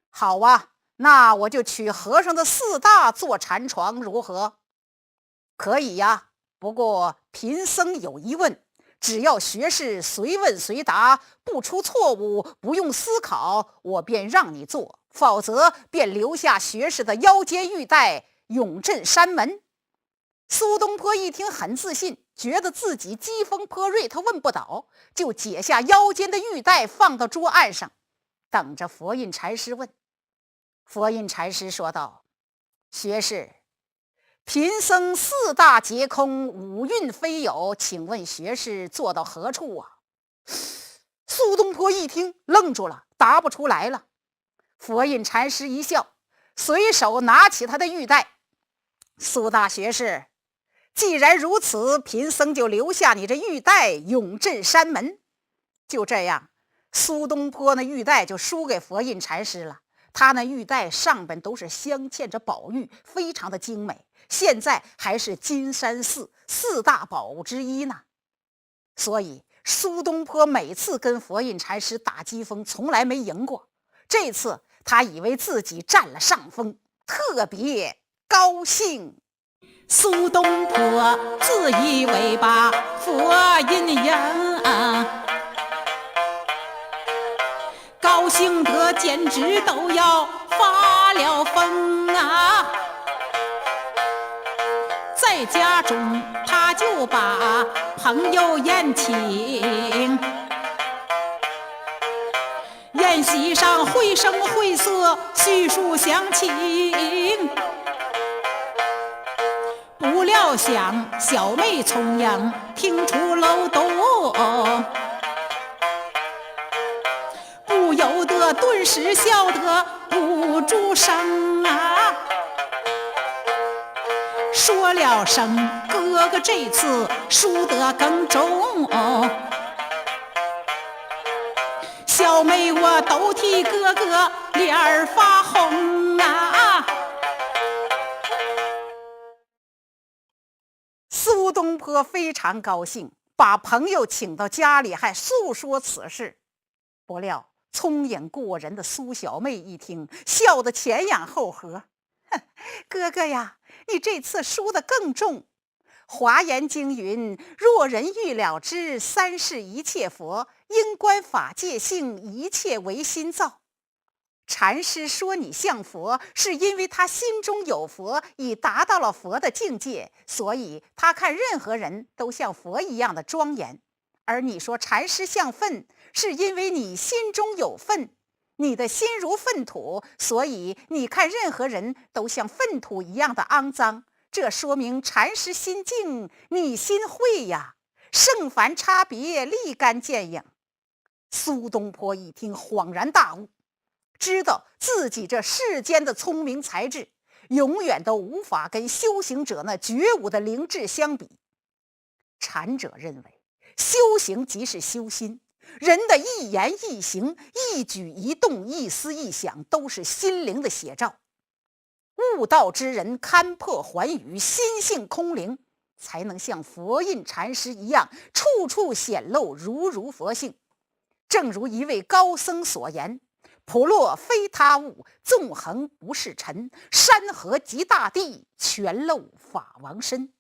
好啊，那我就取和尚的四大做禅床如何？可以呀，不过贫僧有疑问，只要学士随问随答，不出错误，不用思考，我便让你做，否则便留下学士的腰间玉带，永镇山门。苏东坡一听很自信，觉得自己机锋颇锐，他问不倒，就解下腰间的玉带放到桌案上，等着佛印禅师问。佛印禅师说道：“学士，贫僧四大皆空，五蕴非有，请问学士做到何处啊？苏东坡一听愣住了，答不出来了。佛印禅师一笑，随手拿起他的玉带。苏大学士，既然如此，贫僧就留下你这玉带，永镇山门。就这样，苏东坡那玉带就输给佛印禅师了。他那玉带上边都是镶嵌着宝玉，非常的精美，现在还是金山寺四大宝物之一呢。所以苏东坡每次跟佛印禅师打机锋，从来没赢过。这次他以为自己占了上风，特别高兴。苏东坡自以为把佛印赢，高兴得简直都要发了疯啊！在家中他就把朋友宴请，宴席上绘声绘色，叙述详情。不料想小妹从阳听出漏洞，不由得顿时笑得不住声啊，说了声哥哥这次输得更重，小妹我都替哥哥脸儿发红啊。苏东坡非常高兴，把朋友请到家里，还诉说此事。不料聪颖过人的苏小妹一听，笑得前仰后合。哥哥呀，你这次输得更重。华严经云：若人欲了知，三世一切佛，应观法界性，一切唯心造。禅师说你像佛，是因为他心中有佛，已达到了佛的境界，所以他看任何人都像佛一样的庄严。而你说禅师像粪，是因为你心中有粪，你的心如粪土，所以你看任何人都像粪土一样的肮脏。这说明禅师心静，你心慧呀，圣凡差别，立竿见影。苏东坡一听恍然大悟，知道自己这世间的聪明才智永远都无法跟修行者那觉悟的灵智相比。禅者认为修行即是修心，人的一言一行、一举一动、一思一想都是心灵的写照。悟道之人勘破寰宇，心性空灵，才能像佛印禅师一样，处处显露如佛性。正如一位高僧所言：普落非他物，纵横不是尘，山河及大地，全露法王身。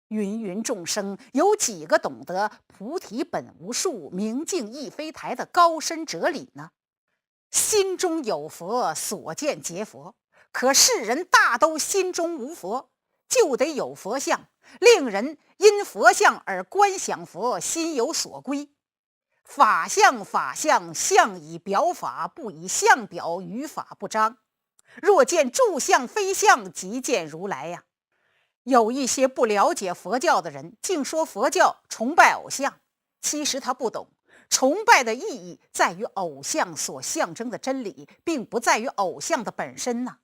芸芸众生，有几个懂得菩提本无树，明镜亦非台的高深哲理呢？心中有佛，所见皆佛。可世人大都心中无佛，就得有佛像，令人因佛像而观想佛，心有所归。法相，相以表法，不以相表，于法不彰。若见诸相非相，即见如来呀。有一些不了解佛教的人，竟说佛教崇拜偶像，其实他不懂，崇拜的意义在于偶像所象征的真理，并不在于偶像的本身呢。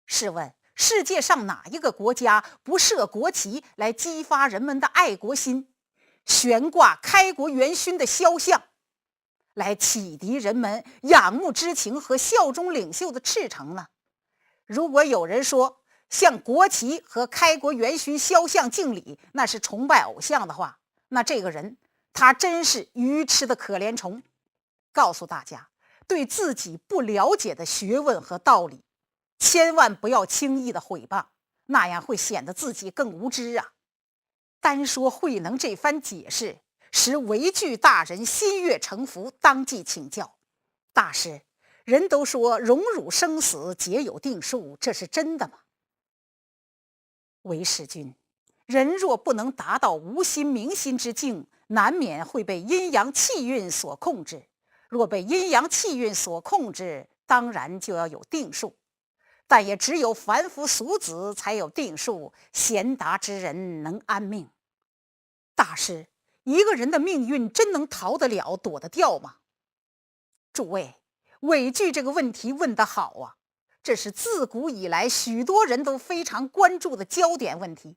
试问世界上哪一个国家不设国旗来激发人们的爱国心，悬挂开国元勋的肖像，来启迪人们仰慕之情和效忠领袖的赤诚呢？如果有人说向国旗和开国元勋肖像敬礼，那是崇拜偶像的话，那这个人他真是愚痴的可怜虫。告诉大家，对自己不了解的学问和道理，千万不要轻易的毁谤，那样会显得自己更无知啊。单说慧能这番解释，使韦具大人心悦诚服，当即请教大师：人都说荣辱生死皆有定数，这是真的吗？韦世君，人若不能达到无心明心之境，难免会被阴阳气运所控制。若被阴阳气运所控制，当然就要有定数。但也只有凡夫俗子才有定数，贤达之人能安命。大师，一个人的命运真能逃得了、躲得掉吗？诸位，伪句这个问题问得好啊！这是自古以来许多人都非常关注的焦点问题。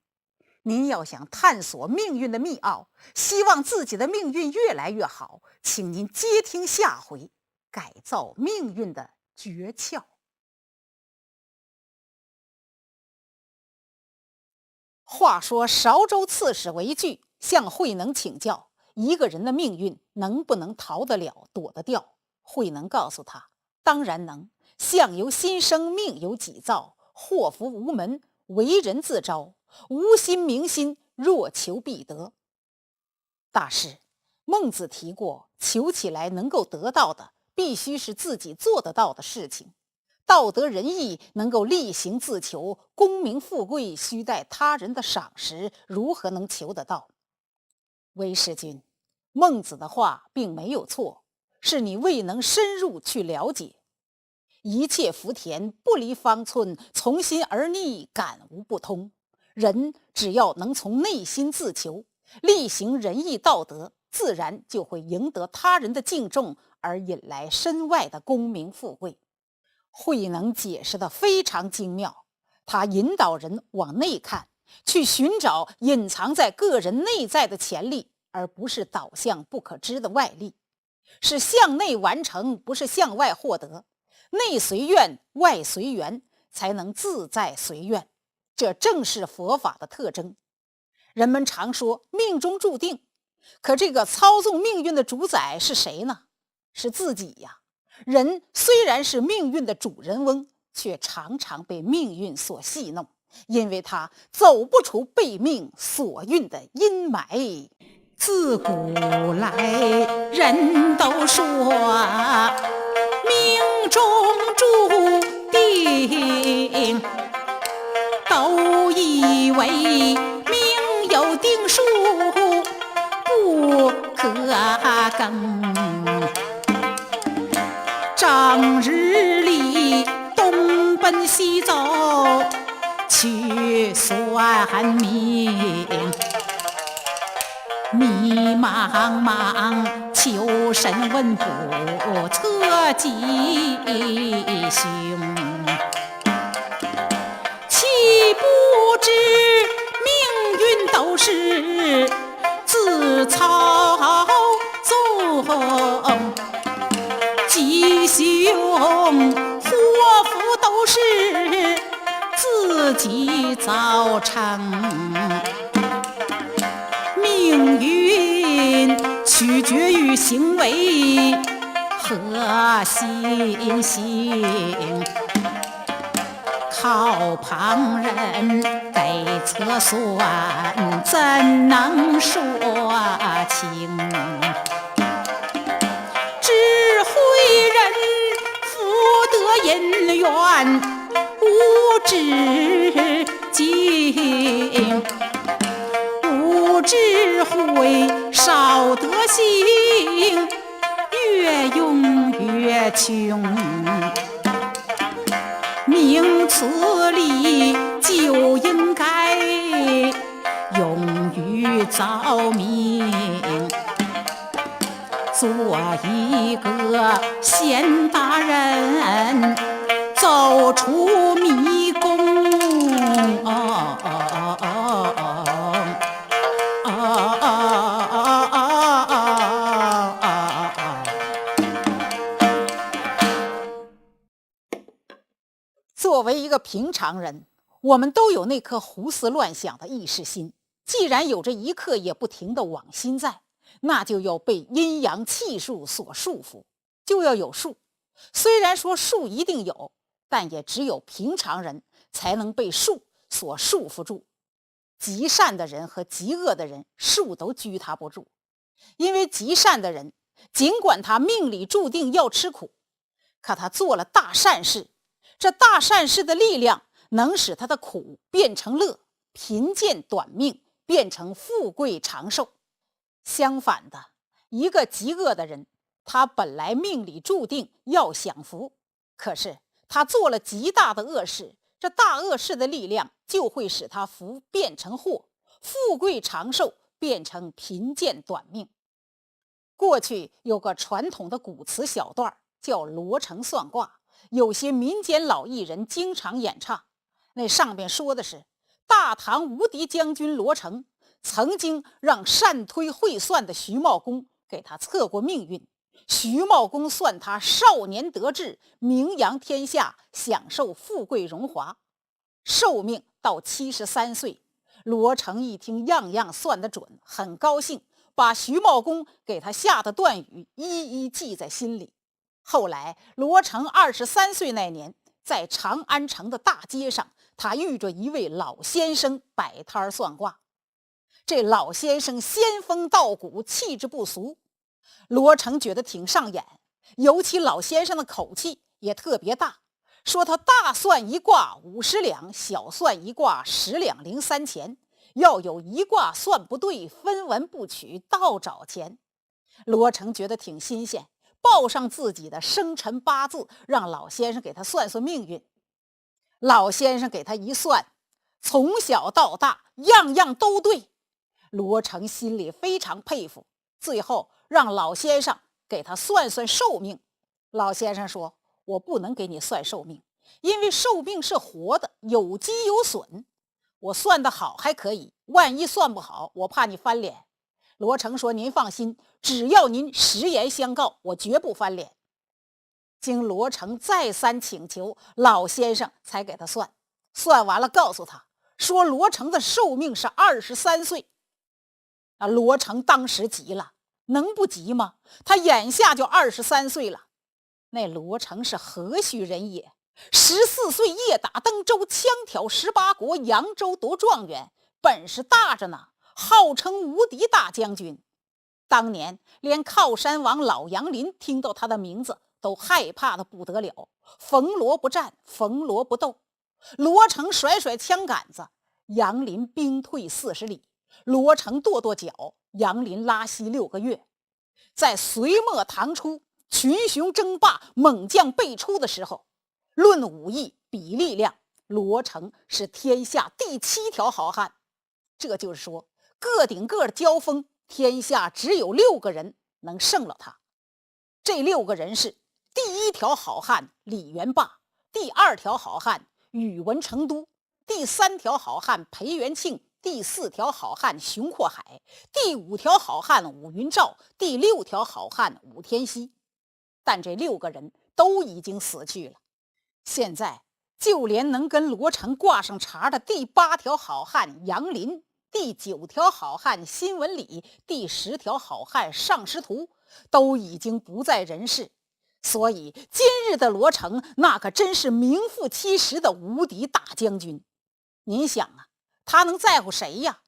您要想探索命运的秘奥，希望自己的命运越来越好，请您接听下回改造命运的诀窍。话说韶州刺史韦据向慧能请教，一个人的命运能不能逃得了、躲得掉？慧能告诉他，当然能。相由心生，命由己造，祸福无门，为人自招。无心明心，若求必得。大师，孟子提过，求起来能够得到的，必须是自己做得到的事情。道德仁义能够力行自求，功名富贵需待他人的赏识，如何能求得到？韦师君，孟子的话并没有错，是你未能深入去了解。一切福田不离方寸，从心而逆，感无不通。人只要能从内心自求，力行仁义道德，自然就会赢得他人的敬重，而引来身外的功名富贵。慧能解释得非常精妙，他引导人往内看，去寻找隐藏在个人内在的潜力，而不是导向不可知的外力，是向内完成，不是向外获得。内随愿，外随缘，才能自在随愿。这正是佛法的特征。人们常说命中注定，可这个操纵命运的主宰是谁呢？是自己呀。人虽然是命运的主人翁，却常常被命运所戏弄，因为他走不出被命所运的阴霾。自古来人都说命中注定，都以为命有定数，不可更。正日里东奔西走，去算命。迷茫茫求神问卜，测吉凶。岂不知命运都是自操纵，吉凶祸福都是自己造成。命运取决于行为和心性，靠旁人给测算，怎能说清？智慧人福德因缘无止境，无智慧少德行，越用越穷。名词里就应该勇于造命，做一个贤达人，走出迷宫。作为一个平常人，我们都有那颗胡思乱想的意识心。既然有着一刻也不停的往心在，那就要被阴阳气数所束缚，就要有数。虽然说数一定有，但也只有平常人才能被数所束缚住。极善的人和极恶的人，数都拘他不住。因为极善的人，尽管他命里注定要吃苦，可他做了大善事，这大善事的力量能使他的苦变成乐，贫贱短命变成富贵长寿。相反的，一个极恶的人，他本来命里注定要享福，可是他做了极大的恶事，这大恶事的力量就会使他福变成祸，富贵长寿变成贫贱短命。过去有个传统的古词小段叫罗成算卦，有些民间老艺人经常演唱。那上边说的是大唐无敌将军罗成曾经让善推会算的徐茂公给他测过命运，徐茂公算他少年得志，名扬天下，享受富贵荣华，寿命到73岁。罗成一听样样算得准，很高兴，把徐茂公给他下的断语一一记在心里。后来罗成23岁那年，在长安城的大街上，他遇着一位老先生摆摊算卦。这老先生仙风道骨，气质不俗，罗成觉得挺上眼，尤其老先生的口气也特别大，说他大算一卦50两，小算一卦10两03钱，要有一卦算不对，分文不取，倒找钱。罗成觉得挺新鲜，报上自己的生辰八字，让老先生给他算算命运。老先生给他一算，从小到大样样都对。罗成心里非常佩服，最后让老先生给他算算寿命。老先生说，我不能给你算寿命，因为寿命是活的，有积有损，我算得好还可以，万一算不好，我怕你翻脸。罗成说，您放心，只要您实言相告，我绝不翻脸。经罗成再三请求，老先生才给他算。算完了告诉他说，罗成的寿命是23岁。罗成当时急了，能不急吗？他眼下就23岁了。那罗成是何许人也？14岁夜打登州，枪挑18国，扬州夺状元，本事大着呢，号称无敌大将军。当年连靠山王老杨林听到他的名字都害怕的不得了，逢罗不战，逢罗不斗。罗成甩甩枪杆子，杨林兵退40里，罗成跺跺脚，杨林拉稀6个月。在隋末唐初，群雄争霸，猛将辈出的时候，论武艺比力量，罗成是天下第7条好汉。这就是说，个顶个的交锋，天下只有6个人能胜了他。这6个人是：第1条好汉李元霸，第2条好汉宇文成都，第3条好汉裴元庆，第4条好汉熊阔海，第5条好汉武云照，第6条好汉武天锡。但这6个人都已经死去了。现在就连能跟罗成挂上茬的第8条好汉杨林，第9条好汉辛文礼，第10条好汉尚师图都已经不在人世。所以今日的罗成那可真是名副其实的无敌大将军。您想啊，他能在乎谁呀？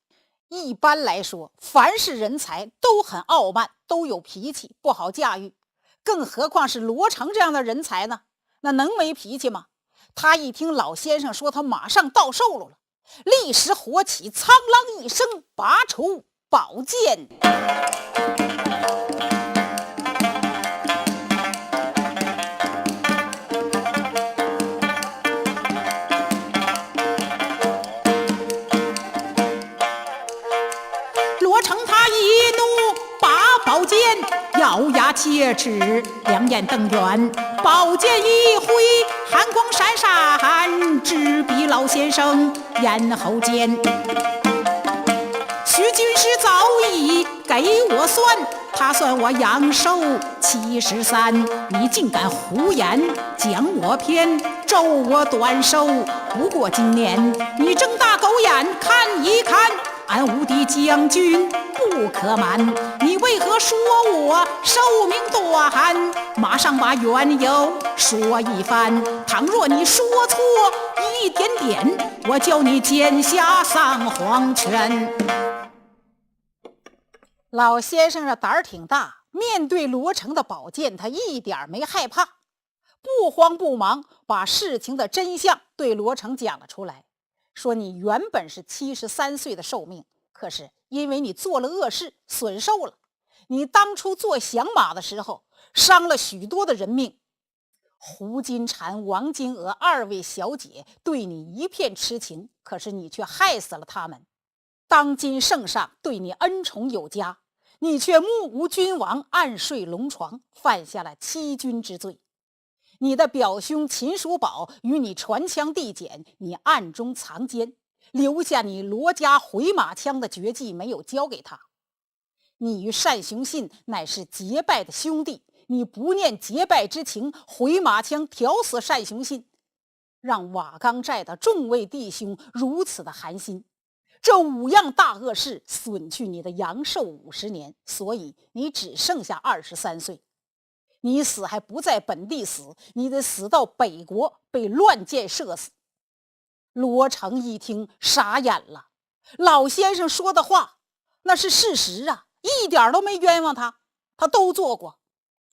一般来说，凡是人才都很傲慢，都有脾气，不好驾驭，更何况是罗成这样的人才呢？那能没脾气吗？他一听老先生说他马上到寿了，立时火起，苍啷一声拔出宝剑。罗成他一怒拔宝剑，咬牙切齿，两眼瞪圆，宝剑一挥，寒光闪闪，直逼老先生咽喉间。徐军师早已给我算，他算我阳寿73，你竟敢胡言，讲我偏，咒我短寿。不过今年你睁大狗眼看一看，俺无敌将军不可瞒，你为何说我寿命短？马上把缘由说一番，倘若你说错一点点，我叫你剑下丧黄泉。老先生的胆儿挺大，面对罗成的宝剑，他一点没害怕，不慌不忙把事情的真相对罗成讲了出来，说你原本是73岁的寿命，可是因为你做了恶事，损寿了。你当初做降马的时候，伤了许多的人命，胡金蝉、王金娥2位小姐对你一片痴情，可是你却害死了他们。当今圣上对你恩宠有加，你却目无君王，暗睡龙床，犯下了欺君之罪。你的表兄秦叔宝与你传枪递减，你暗中藏奸，留下你罗家回马枪的绝技没有交给他。你与单雄信乃是结拜的兄弟，你不念结拜之情，回马枪挑死单雄信，让瓦岗寨的众位弟兄如此的寒心。这5样大恶事损去你的阳寿50年，所以你只剩下23岁。你死还不在本地死，你得死到北国，被乱箭射死。罗成一听傻眼了，老先生说的话那是事实啊，一点都没冤枉他，他都做过。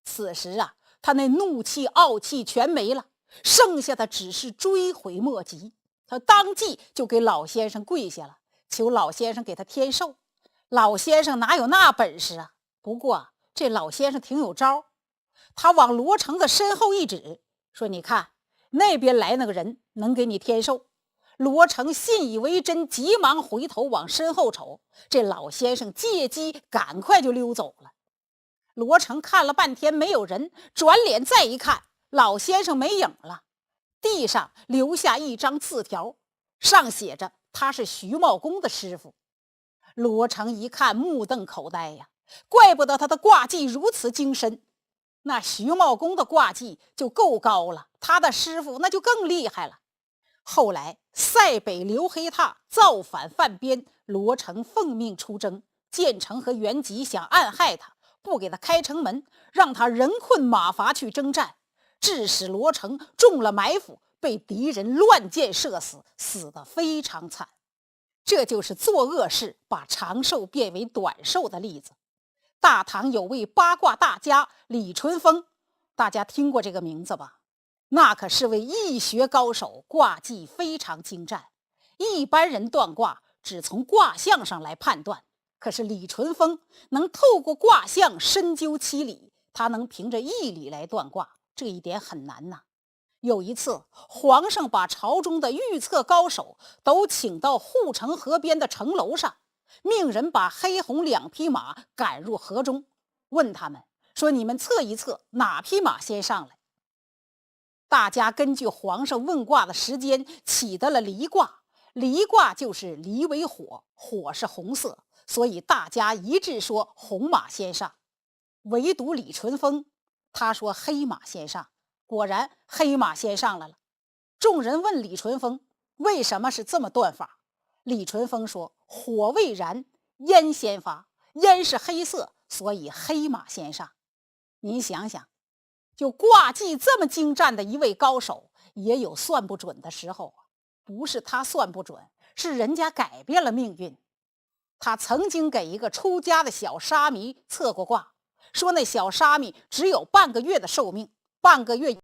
此时啊，他那怒气傲气全没了，剩下的只是追悔莫及。他当即就给老先生跪下了，求老先生给他添寿。老先生哪有那本事啊？不过这老先生挺有招，他往罗成的身后一指，说你看那边来那个人能给你添寿。罗成信以为真，急忙回头往身后瞅，这老先生借机赶快就溜走了。罗成看了半天没有人，转脸再一看，老先生没影了，地上留下一张字条，上写着他是徐茂公的师傅。罗成一看目瞪口呆呀，怪不得他的卦技如此精深。那徐茂公的卦技就够高了，他的师傅那就更厉害了。后来塞北刘黑闼造反犯边，罗成奉命出征，建成和元吉想暗害他，不给他开城门，让他人困马乏去征战，致使罗成中了埋伏，被敌人乱箭射死，死得非常惨。这就是做恶事把长寿变为短寿的例子。大唐有位八卦大家李淳风，大家听过这个名字吧？那可是位易学高手，卦技非常精湛。一般人断卦只从卦象上来判断，可是李淳风能透过卦象深究其理，他能凭着义理来断卦，这一点很难呐。有一次，皇上把朝中的预测高手都请到护城河边的城楼上，命人把黑红2匹马赶入河中，问他们说：“你们测一测，哪匹马先上来？”大家根据皇上问卦的时间起的了离卦，离卦就是离为火，火是红色，所以大家一致说红马先上。唯独李淳风，他说黑马先上，果然黑马先上来了。众人问李淳风为什么是这么断法，李淳风说：火未燃，烟先发，烟是黑色，所以黑马先上。您想想，就卦技这么精湛的一位高手，也有算不准的时候啊。不是他算不准，是人家改变了命运。他曾经给一个出家的小沙弥测过卦，说那小沙弥只有半个月的寿命，半个月